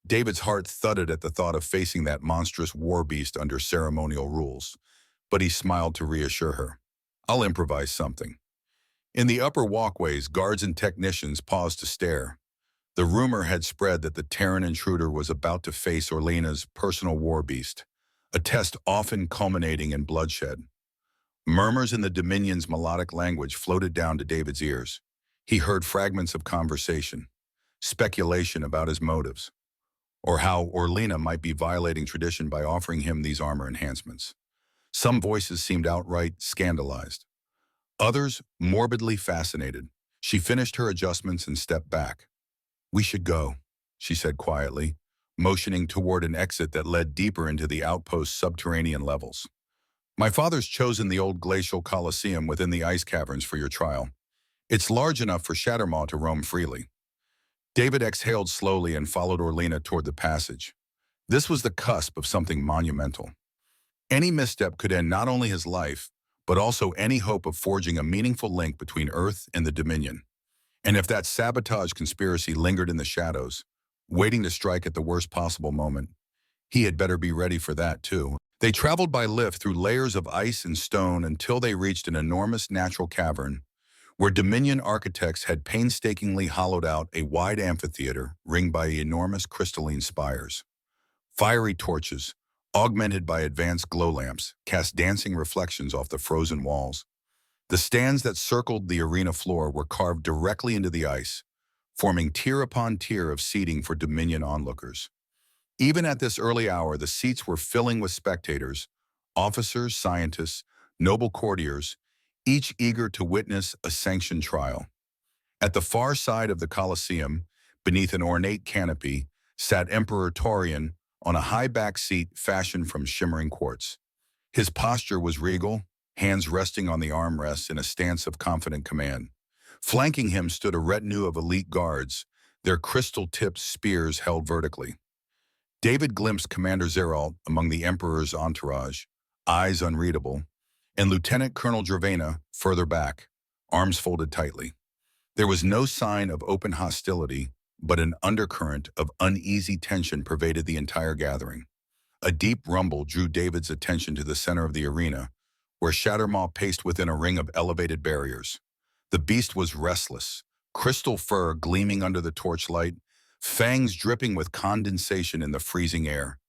David's heart thudded at the thought of facing that monstrous war beast under ceremonial rules, but he smiled to reassure her. I'll improvise something. In the upper walkways, guards and technicians paused to stare. The rumor had spread that the Terran intruder was about to face Orlena's personal war beast, a test often culminating in bloodshed. Murmurs in the Dominion's melodic language floated down to David's ears. He heard fragments of conversation, speculation about his motives, or how Orlena might be violating tradition by offering him these armor enhancements. Some voices seemed outright scandalized. Others, morbidly fascinated. She finished her adjustments and stepped back. We should go, she said quietly, motioning toward an exit that led deeper into the outpost's subterranean levels. My father's chosen the old glacial coliseum within the ice caverns for your trial. It's large enough for Shattermaw to roam freely. David exhaled slowly and followed Orlena toward the passage. This was the cusp of something monumental. Any misstep could end not only his life, but also any hope of forging a meaningful link between Earth and the Dominion. And if that sabotage conspiracy lingered in the shadows, waiting to strike at the worst possible moment, he had better be ready for that too. They traveled by lift through layers of ice and stone until they reached an enormous natural cavern where Dominion architects had painstakingly hollowed out a wide amphitheater ringed by enormous crystalline spires. Fiery torches, augmented by advanced glow lamps, cast dancing reflections off the frozen walls. The stands that circled the arena floor were carved directly into the ice, forming tier upon tier of seating for Dominion onlookers. Even at this early hour, the seats were filling with spectators, officers, scientists, noble courtiers, each eager to witness a sanctioned trial. At the far side of the Colosseum, beneath an ornate canopy, sat Emperor Taurian on a high-back seat fashioned from shimmering quartz. His posture was regal, hands resting on the armrests in a stance of confident command. Flanking him stood a retinue of elite guards, their crystal-tipped spears held vertically. David glimpsed Commander Zeralt among the Emperor's entourage, eyes unreadable, and Lieutenant Colonel Dravena further back, arms folded tightly. There was no sign of open hostility, but an undercurrent of uneasy tension pervaded the entire gathering. A deep rumble drew David's attention to the center of the arena, where Shattermaw paced within a ring of elevated barriers. The beast was restless, crystal fur gleaming under the torchlight, fangs dripping with condensation in the freezing air.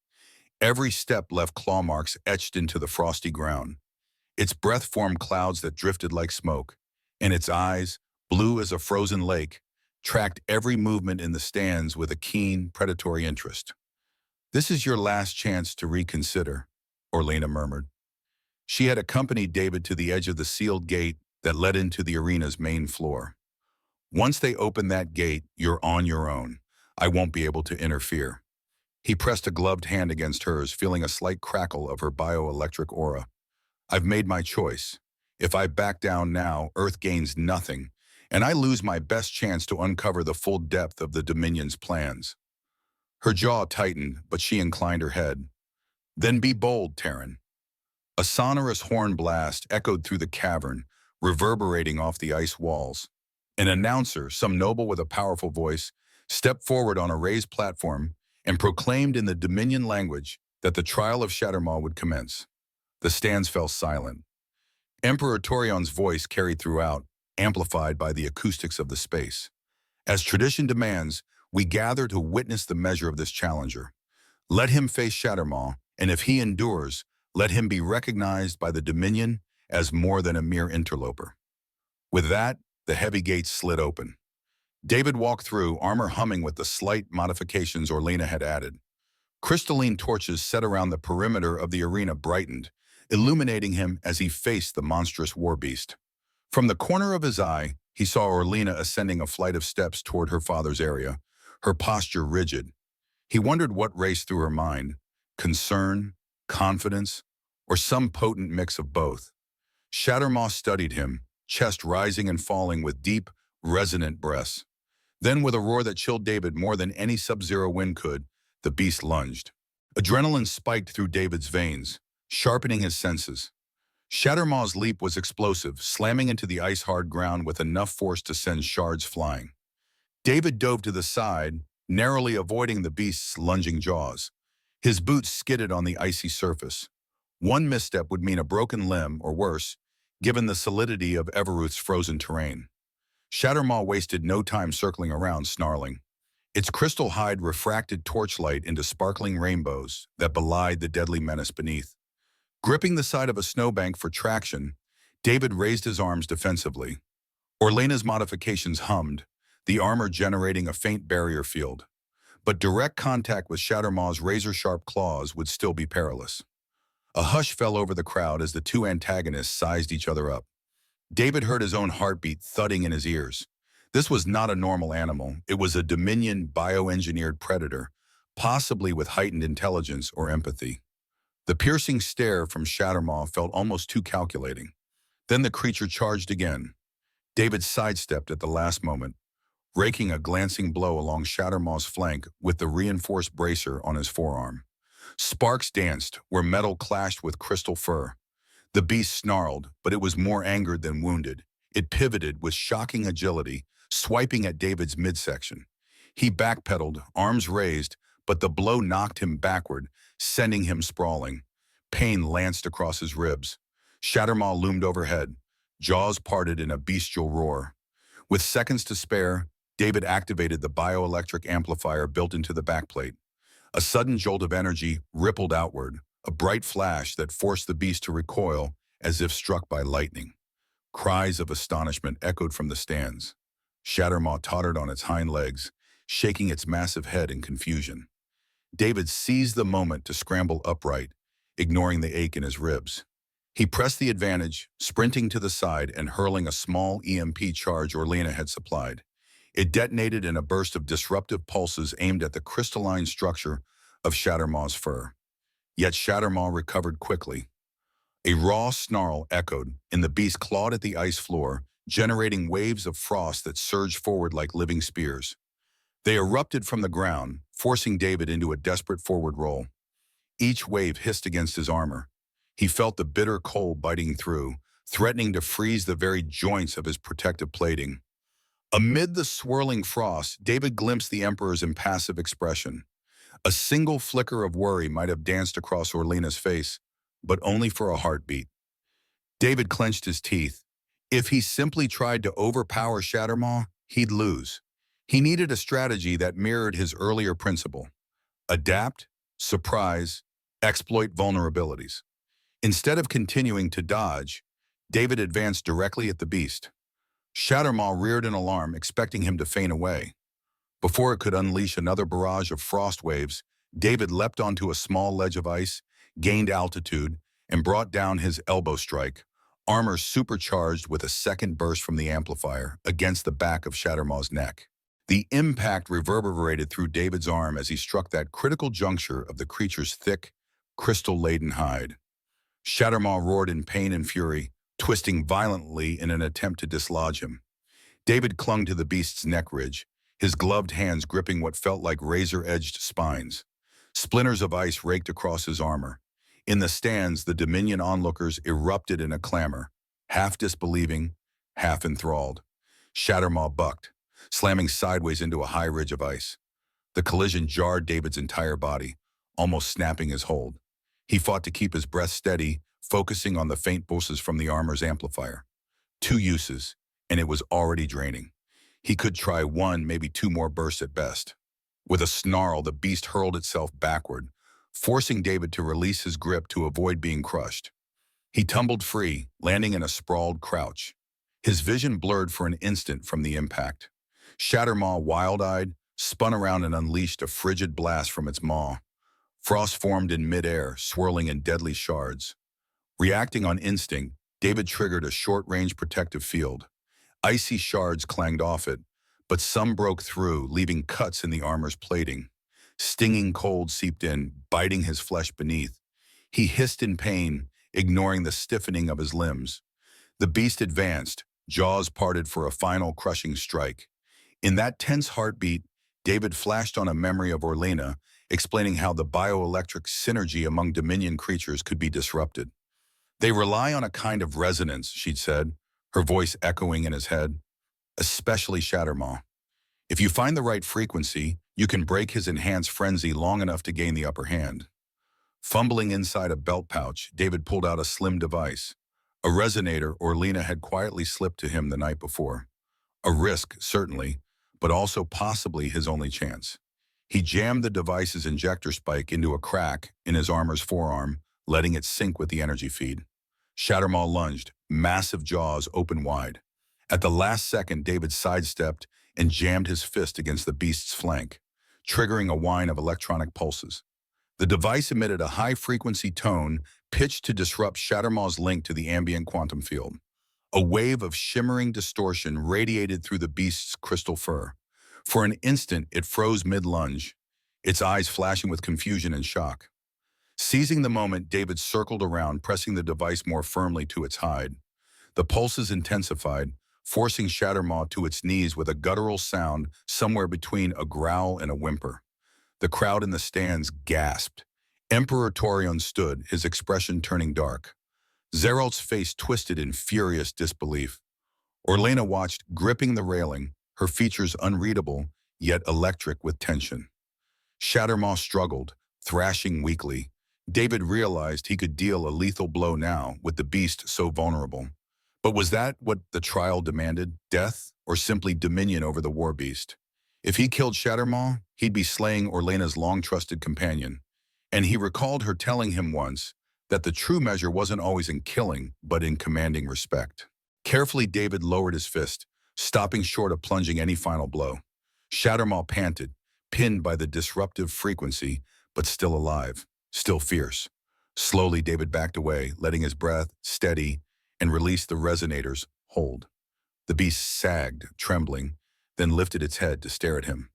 Every step left claw marks etched into the frosty ground. Its breath formed clouds that drifted like smoke, and its eyes, blue as a frozen lake, tracked every movement in the stands with a keen, predatory interest. "This is your last chance to reconsider," Orlena murmured. She had accompanied David to the edge of the sealed gate that led into the arena's main floor. "Once they open that gate, you're on your own. I won't be able to interfere." He pressed a gloved hand against hers, feeling a slight crackle of her bioelectric aura. "I've made my choice. If I back down now, Earth gains nothing, and I lose my best chance to uncover the full depth of the Dominion's plans." Her jaw tightened, but she inclined her head. "Then be bold, Terran." A sonorous horn blast echoed through the cavern, reverberating off the ice walls. An announcer, some noble with a powerful voice, stepped forward on a raised platform and proclaimed in the Dominion language that the trial of Shattermaw would commence. The stands fell silent. Emperor Torion's voice carried throughout, amplified by the acoustics of the space. "As tradition demands, we gather to witness the measure of this challenger. Let him face Shattermaw, and if he endures, let him be recognized by the Dominion as more than a mere interloper." With that, the heavy gates slid open. David walked through, armor humming with the slight modifications Orlena had added. Crystalline torches set around the perimeter of the arena brightened, illuminating him as he faced the monstrous war beast. From the corner of his eye, he saw Orlena ascending a flight of steps toward her father's area, her posture rigid. He wondered what raced through her mind: concern, confidence, or some potent mix of both. Shattermaw studied him, chest rising and falling with deep, resonant breaths. Then, with a roar that chilled David more than any sub-zero wind could, the beast lunged. Adrenaline spiked through David's veins, sharpening his senses. Shattermaw's leap was explosive, slamming into the ice-hard ground with enough force to send shards flying. David dove to the side, narrowly avoiding the beast's lunging jaws. His boots skidded on the icy surface. One misstep would mean a broken limb, or worse, given the solidity of Everuth's frozen terrain. Shattermaw wasted no time circling around, snarling. Its crystal hide refracted torchlight into sparkling rainbows that belied the deadly menace beneath. Gripping the side of a snowbank for traction, David raised his arms defensively. Orlena's modifications hummed, the armor generating a faint barrier field. But direct contact with Shattermaw's razor-sharp claws would still be perilous. A hush fell over the crowd as the two antagonists sized each other up. David heard his own heartbeat thudding in his ears. This was not a normal animal. It was a Dominion bioengineered predator, possibly with heightened intelligence or empathy. The piercing stare from Shattermaw felt almost too calculating. Then the creature charged again. David sidestepped at the last moment, raking a glancing blow along Shattermaw's flank with the reinforced bracer on his forearm. Sparks danced where metal clashed with crystal fur. The beast snarled, but it was more angered than wounded. It pivoted with shocking agility, swiping at David's midsection. He backpedaled, arms raised, but the blow knocked him backward, sending him sprawling. Pain lanced across his ribs. Shattermaw loomed overhead, jaws parted in a bestial roar. With seconds to spare, David activated the bioelectric amplifier built into the backplate. A sudden jolt of energy rippled outward, a bright flash that forced the beast to recoil as if struck by lightning. Cries of astonishment echoed from the stands. Shattermaw tottered on its hind legs, shaking its massive head in confusion. David seized the moment to scramble upright, ignoring the ache in his ribs. He pressed the advantage, sprinting to the side and hurling a small EMP charge Orlena had supplied. It detonated in a burst of disruptive pulses aimed at the crystalline structure of Shattermaw's fur. Yet Shattermaw recovered quickly. A raw snarl echoed, and the beast clawed at the ice floor, generating waves of frost that surged forward like living spears. They erupted from the ground, forcing David into a desperate forward roll. Each wave hissed against his armor. He felt the bitter cold biting through, threatening to freeze the very joints of his protective plating. Amid the swirling frost, David glimpsed the Emperor's impassive expression. A single flicker of worry might have danced across Orlena's face, but only for a heartbeat. David clenched his teeth. If he simply tried to overpower Shattermaw, he'd lose. He needed a strategy that mirrored his earlier principle: adapt, surprise, exploit vulnerabilities. Instead of continuing to dodge, David advanced directly at the beast. Shattermaw reared in alarm, expecting him to faint away. Before it could unleash another barrage of frost waves, David leapt onto a small ledge of ice, gained altitude, and brought down his elbow strike, armor supercharged with a second burst from the amplifier, against the back of Shattermaw's neck. The impact reverberated through David's arm as he struck that critical juncture of the creature's thick, crystal-laden hide. Shattermaw roared in pain and fury, twisting violently in an attempt to dislodge him. David clung to the beast's neck ridge, his gloved hands gripping what felt like razor-edged spines. Splinters of ice raked across his armor. In the stands, the Dominion onlookers erupted in a clamor, half disbelieving, half enthralled. Shattermaw bucked, slamming sideways into a high ridge of ice. The collision jarred David's entire body, almost snapping his hold. He fought to keep his breath steady, focusing on the faint pulses from the armor's amplifier. 2 uses, and it was already draining. He could try 1, maybe 2 more bursts at best. With a snarl, the beast hurled itself backward, forcing David to release his grip to avoid being crushed. He tumbled free, landing in a sprawled crouch. His vision blurred for an instant from the impact. Shattermaw, wild-eyed, spun around and unleashed a frigid blast from its maw. Frost formed in midair, swirling in deadly shards. Reacting on instinct, David triggered a short-range protective field. Icy shards clanged off it, but some broke through, leaving cuts in the armor's plating. Stinging cold seeped in, biting his flesh beneath. He hissed in pain, ignoring the stiffening of his limbs. The beast advanced, jaws parted for a final crushing strike. In that tense heartbeat, David flashed on a memory of Orlena, explaining how the bioelectric synergy among Dominion creatures could be disrupted. "They rely on a kind of resonance," she'd said, her voice echoing in his head. "Especially Shattermaw. If you find the right frequency, you can break his enhanced frenzy long enough to gain the upper hand." Fumbling inside a belt pouch, David pulled out a slim device, a resonator Orlena had quietly slipped to him the night before. A risk, certainly, but also possibly his only chance. He jammed the device's injector spike into a crack in his armor's forearm, letting it sync with the energy feed. Shattermaw lunged, massive jaws open wide. At the last second, David sidestepped and jammed his fist against the beast's flank, triggering a whine of electronic pulses. The device emitted a high-frequency tone pitched to disrupt Shattermaw's link to the ambient quantum field. A wave of shimmering distortion radiated through the beast's crystal fur. For an instant, it froze mid-lunge, its eyes flashing with confusion and shock. Seizing the moment, David circled around, pressing the device more firmly to its hide. The pulses intensified, forcing Shattermaw to its knees with a guttural sound somewhere between a growl and a whimper. The crowd in the stands gasped. Emperor Torion stood, his expression turning dark. Zeralt's face twisted in furious disbelief. Orlena watched, gripping the railing, her features unreadable, yet electric with tension. Shattermaw struggled, thrashing weakly. David realized he could deal a lethal blow now, with the beast so vulnerable. But was that what the trial demanded? Death, or simply dominion over the war beast? If he killed Shattermaw, he'd be slaying Orlena's long-trusted companion. And he recalled her telling him once that the true measure wasn't always in killing, but in commanding respect. Carefully, David lowered his fist, stopping short of plunging any final blow. Shattermaw panted, pinned by the disruptive frequency, but still alive, still fierce. Slowly, David backed away, letting his breath steady and released the resonator's hold. The beast sagged, trembling, then lifted its head to stare at him.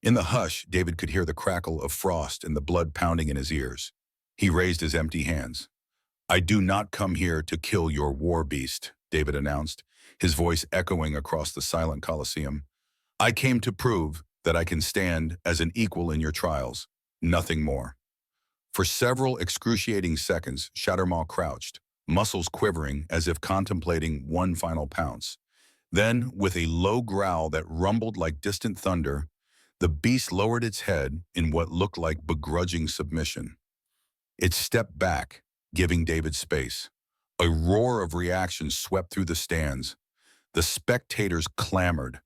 In the hush, David could hear the crackle of frost and the blood pounding in his ears. He raised his empty hands. "I do not come here to kill your war beast," David announced, his voice echoing across the silent Colosseum. "I came to prove that I can stand as an equal in your trials, nothing more." For several excruciating seconds, Shattermaw crouched, muscles quivering as if contemplating one final pounce. Then, with a low growl that rumbled like distant thunder, the beast lowered its head in what looked like begrudging submission. It stepped back, giving David space. A roar of reaction swept through the stands. The spectators clamored,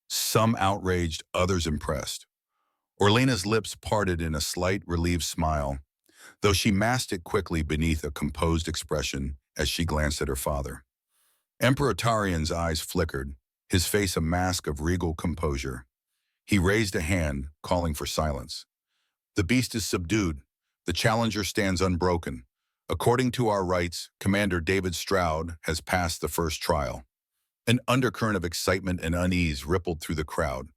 some outraged, others impressed. Orlena's lips parted in a slight, relieved smile, though she masked it quickly beneath a composed expression as she glanced at her father. Emperor Tarion's eyes flickered, his face a mask of regal composure. He raised a hand, calling for silence. "The beast is subdued. The challenger stands unbroken. According to our rights, Commander David Stroud has passed the first trial." An undercurrent of excitement and unease rippled through the crowd.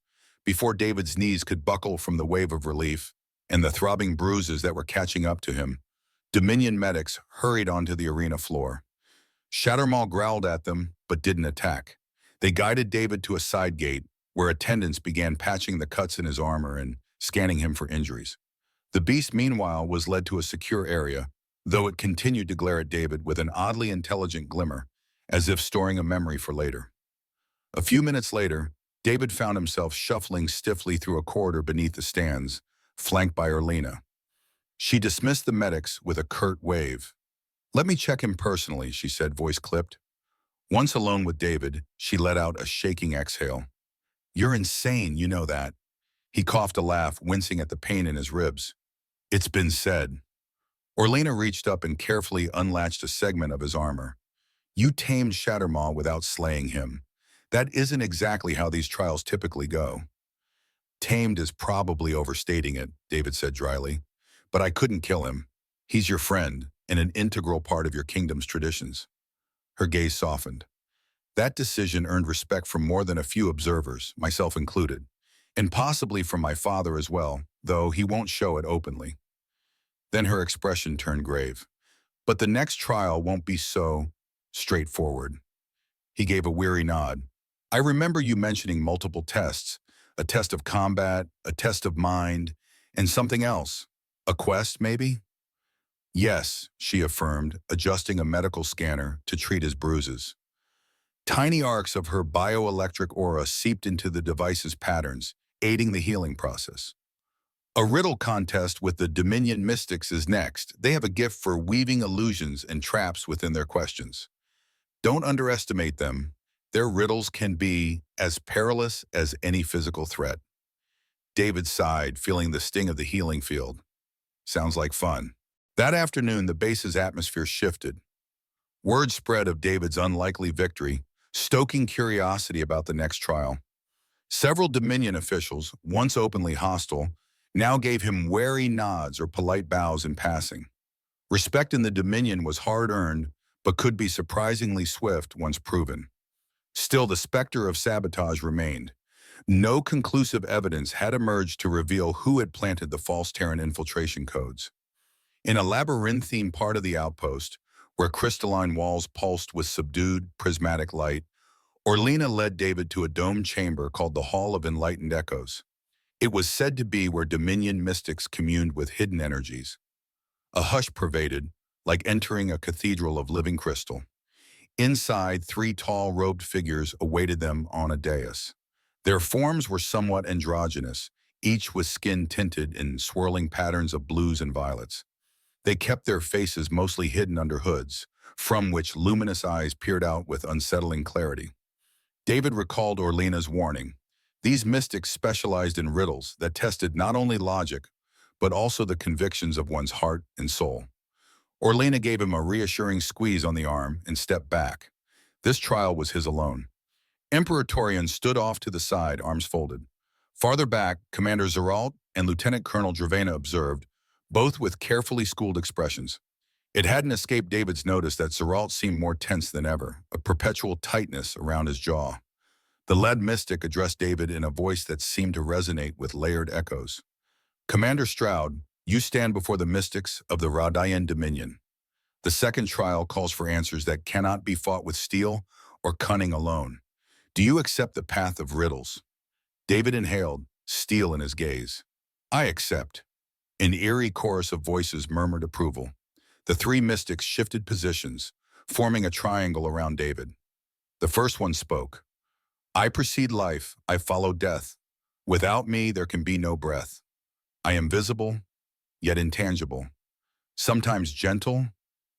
Before David's knees could buckle from the wave of relief and the throbbing bruises that were catching up to him, Dominion medics hurried onto the arena floor. Shattermaw growled at them, but didn't attack. They guided David to a side gate, where attendants began patching the cuts in his armor and scanning him for injuries. The beast, meanwhile, was led to a secure area, though it continued to glare at David with an oddly intelligent glimmer, as if storing a memory for later. A few minutes later, David found himself shuffling stiffly through a corridor beneath the stands, flanked by Orlena. She dismissed the medics with a curt wave. "Let me check him personally," she said, voice clipped. Once alone with David, she let out a shaking exhale. "You're insane, you know that." He coughed a laugh, wincing at the pain in his ribs. "It's been said." Orlena reached up and carefully unlatched a segment of his armor. "You tamed Shattermaw without slaying him. That isn't exactly how these trials typically go." "Tamed is probably overstating it," David said dryly. "But I couldn't kill him. He's your friend and an integral part of your kingdom's traditions." Her gaze softened. That decision earned respect from more than a few observers, myself included, and possibly from my father as well, though he won't show it openly. Then her expression turned grave. "But the next trial won't be so straightforward." He gave a weary nod. "I remember you mentioning multiple tests, a test of combat, a test of mind, and something else. A quest, maybe?" "Yes," she affirmed, adjusting a medical scanner to treat his bruises. Tiny arcs of her bioelectric aura seeped into the device's patterns, aiding the healing process. "A riddle contest with the Dominion Mystics is next. They have a gift for weaving illusions and traps within their questions. Don't underestimate them. Their riddles can be as perilous as any physical threat." David sighed, feeling the sting of the healing field. "Sounds like fun." That afternoon, the base's atmosphere shifted. Word spread of David's unlikely victory, stoking curiosity about the next trial. Several Dominion officials, once openly hostile, now gave him wary nods or polite bows in passing. Respect in the Dominion was hard-earned, but could be surprisingly swift once proven. Still, the specter of sabotage remained. No conclusive evidence had emerged to reveal who had planted the false Terran infiltration codes. In a labyrinthine part of the outpost, where crystalline walls pulsed with subdued, prismatic light, Orlena led David to a domed chamber called the Hall of Enlightened Echoes. It was said to be where Dominion mystics communed with hidden energies. A hush pervaded, like entering a cathedral of living crystal. Inside, three tall, robed figures awaited them on a dais. Their forms were somewhat androgynous, each with skin tinted in swirling patterns of blues and violets. They kept their faces mostly hidden under hoods, from which luminous eyes peered out with unsettling clarity. David recalled Orlena's warning. These mystics specialized in riddles that tested not only logic, but also the convictions of one's heart and soul. Orlena gave him a reassuring squeeze on the arm and stepped back. This trial was his alone. Emperor Torian stood off to the side, arms folded. Farther back, Commander Zeralt and Lieutenant Colonel Dravena observed, both with carefully schooled expressions. It hadn't escaped David's notice that Zeralt seemed more tense than ever, a perpetual tightness around his jaw. The lead mystic addressed David in a voice that seemed to resonate with layered echoes. Commander Stroud, you stand before the mystics of the Radayan Dominion. The second trial calls for answers that cannot be fought with steel or cunning alone. Do you accept the path of riddles? David inhaled, steel in his gaze. I accept. An eerie chorus of voices murmured approval. The three mystics shifted positions, forming a triangle around David. The first one spoke. I precede life, I follow death. Without me, there can be no breath. I am visible, yet intangible. Sometimes gentle,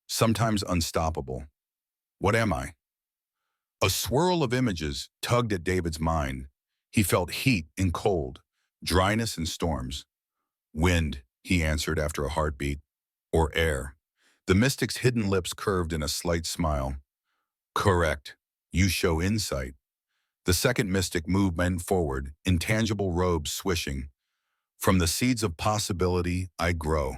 sometimes unstoppable. What am I? A swirl of images tugged at David's mind. He felt heat and cold, dryness and storms. Wind, he answered after a heartbeat, or air. The mystic's hidden lips curved in a slight smile. Correct. You show insight. The second mystic moved forward, intangible robes swishing. From the seeds of possibility, I grow.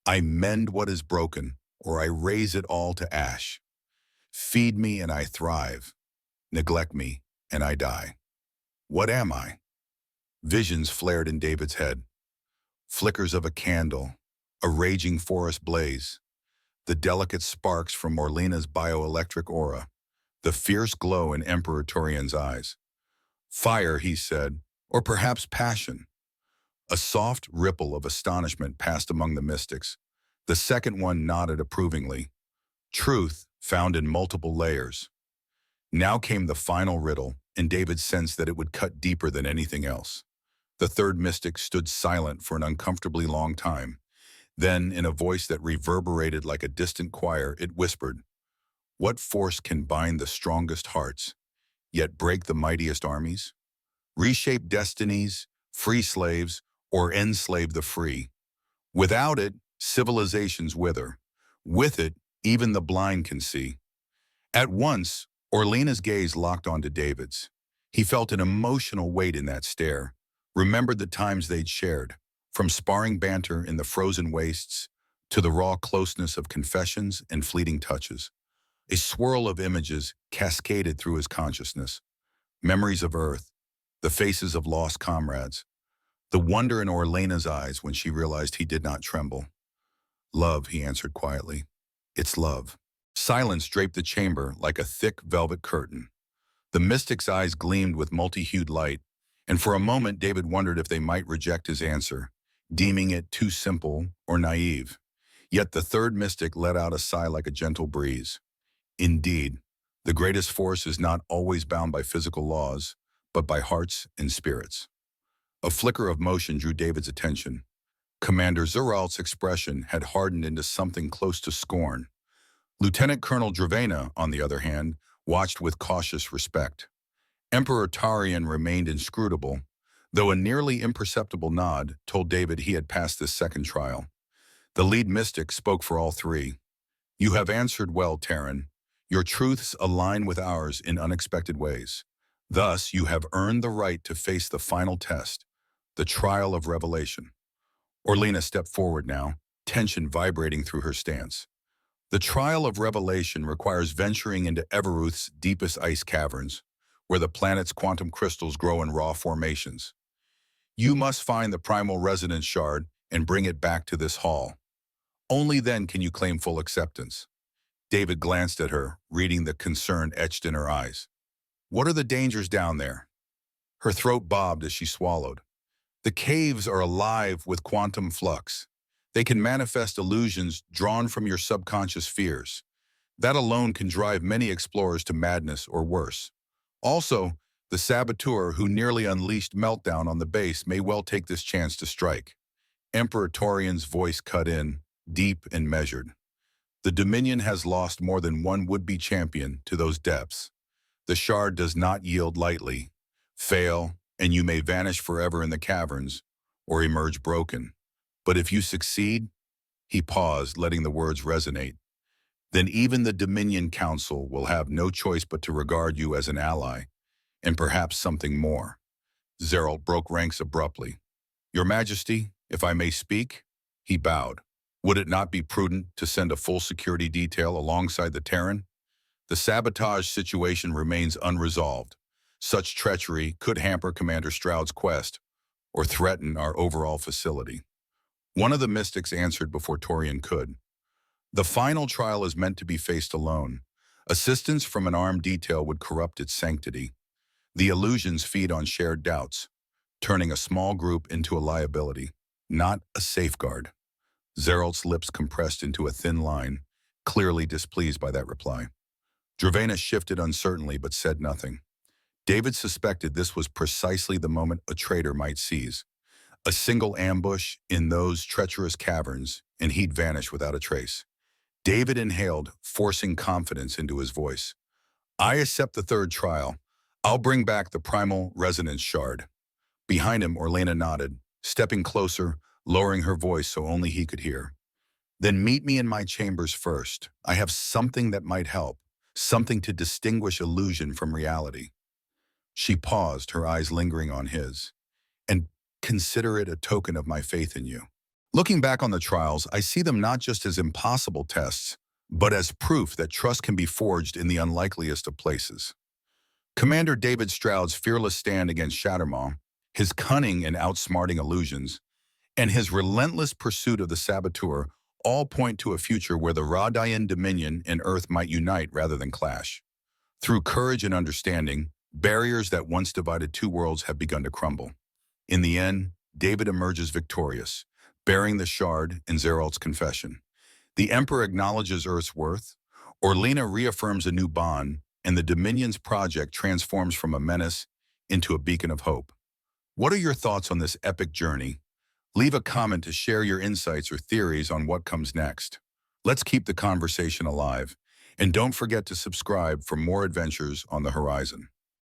I mend what is broken, or I raise it all to ash. Feed me and I thrive. Neglect me and I die. What am I? Visions flared in David's head. Flickers of a candle, a raging forest blaze, the delicate sparks from Orlena's bioelectric aura, the fierce glow in Emperor Torian's eyes. Fire, he said, or perhaps passion. A soft ripple of astonishment passed among the mystics. The second one nodded approvingly. Truth found in multiple layers. Now came the final riddle, and David sensed that it would cut deeper than anything else. The third mystic stood silent for an uncomfortably long time. Then, in a voice that reverberated like a distant choir, it whispered, What force can bind the strongest hearts, yet break the mightiest armies? Reshape destinies, free slaves, or enslave the free. Without it, civilizations wither. With it, even the blind can see. At once, Orlena's gaze locked onto David's. He felt an emotional weight in that stare, remembered the times they'd shared, from sparring banter in the frozen wastes to the raw closeness of confessions and fleeting touches. A swirl of images cascaded through his consciousness. Memories of Earth, the faces of lost comrades, the wonder in Orlena's eyes when she realized he did not tremble. Love, he answered quietly. It's love. Silence draped the chamber like a thick velvet curtain. The mystic's eyes gleamed with multi-hued light, and for a moment David wondered if they might reject his answer, deeming it too simple or naive. Yet the third mystic let out a sigh like a gentle breeze. Indeed, the greatest force is not always bound by physical laws, but by hearts and spirits. A flicker of motion drew David's attention. Commander Zeralt's expression had hardened into something close to scorn. Lieutenant Colonel Dravena, on the other hand, watched with cautious respect. Emperor Tarian remained inscrutable, though a nearly imperceptible nod told David he had passed this second trial. The lead mystic spoke for all three. You have answered well, Terran. Your truths align with ours in unexpected ways. Thus, you have earned the right to face the final test, the trial of revelation. Orlena stepped forward now, tension vibrating through her stance. The trial of revelation requires venturing into Everuth's deepest ice caverns, where the planet's quantum crystals grow in raw formations. You must find the primal resonance shard and bring it back to this hall. Only then can you claim full acceptance. David glanced at her, reading the concern etched in her eyes. What are the dangers down there? Her throat bobbed as she swallowed. The caves are alive with quantum flux. They can manifest illusions drawn from your subconscious fears. That alone can drive many explorers to madness or worse. Also, the saboteur who nearly unleashed meltdown on the base may well take this chance to strike. Emperor Torian's voice cut in, deep and measured. The Dominion has lost more than one would-be champion to those depths. The shard does not yield lightly. Fail, and you may vanish forever in the caverns, or emerge broken. But if you succeed, he paused, letting the words resonate, then even the Dominion Council will have no choice but to regard you as an ally, and perhaps something more. Zeralt broke ranks abruptly. Your Majesty, if I may speak, he bowed. Would it not be prudent to send a full security detail alongside the Terran? The sabotage situation remains unresolved. Such treachery could hamper Commander Stroud's quest or threaten our overall facility. One of the mystics answered before Torian could. The final trial is meant to be faced alone. Assistance from an armed detail would corrupt its sanctity. The illusions feed on shared doubts, turning a small group into a liability, not a safeguard. Zeralt's lips compressed into a thin line, clearly displeased by that reply. Dravena shifted uncertainly but said nothing. David suspected this was precisely the moment a traitor might seize. A single ambush in those treacherous caverns, and he'd vanish without a trace. David inhaled, forcing confidence into his voice. I accept the third trial. I'll bring back the primal resonance shard. Behind him, Orlena nodded, stepping closer, lowering her voice so only he could hear. Then meet me in my chambers first. I have something that might help, something to distinguish illusion from reality. She paused, her eyes lingering on his. And consider it a token of my faith in you. Looking back on the trials, I see them not just as impossible tests, but as proof that trust can be forged in the unlikeliest of places. Commander David Stroud's fearless stand against Shattermaw, his cunning and outsmarting illusions, and his relentless pursuit of the saboteur all point to a future where the Radayan Dominion and Earth might unite rather than clash. Through courage and understanding, barriers that once divided two worlds have begun to crumble. In the end, David emerges victorious, bearing the shard and Zeralt's confession. The Emperor acknowledges Earth's worth, Orlena reaffirms a new bond, and the Dominion's project transforms from a menace into a beacon of hope. What are your thoughts on this epic journey? Leave a comment to share your insights or theories on what comes next. Let's keep the conversation alive, and don't forget to subscribe for more adventures on the horizon.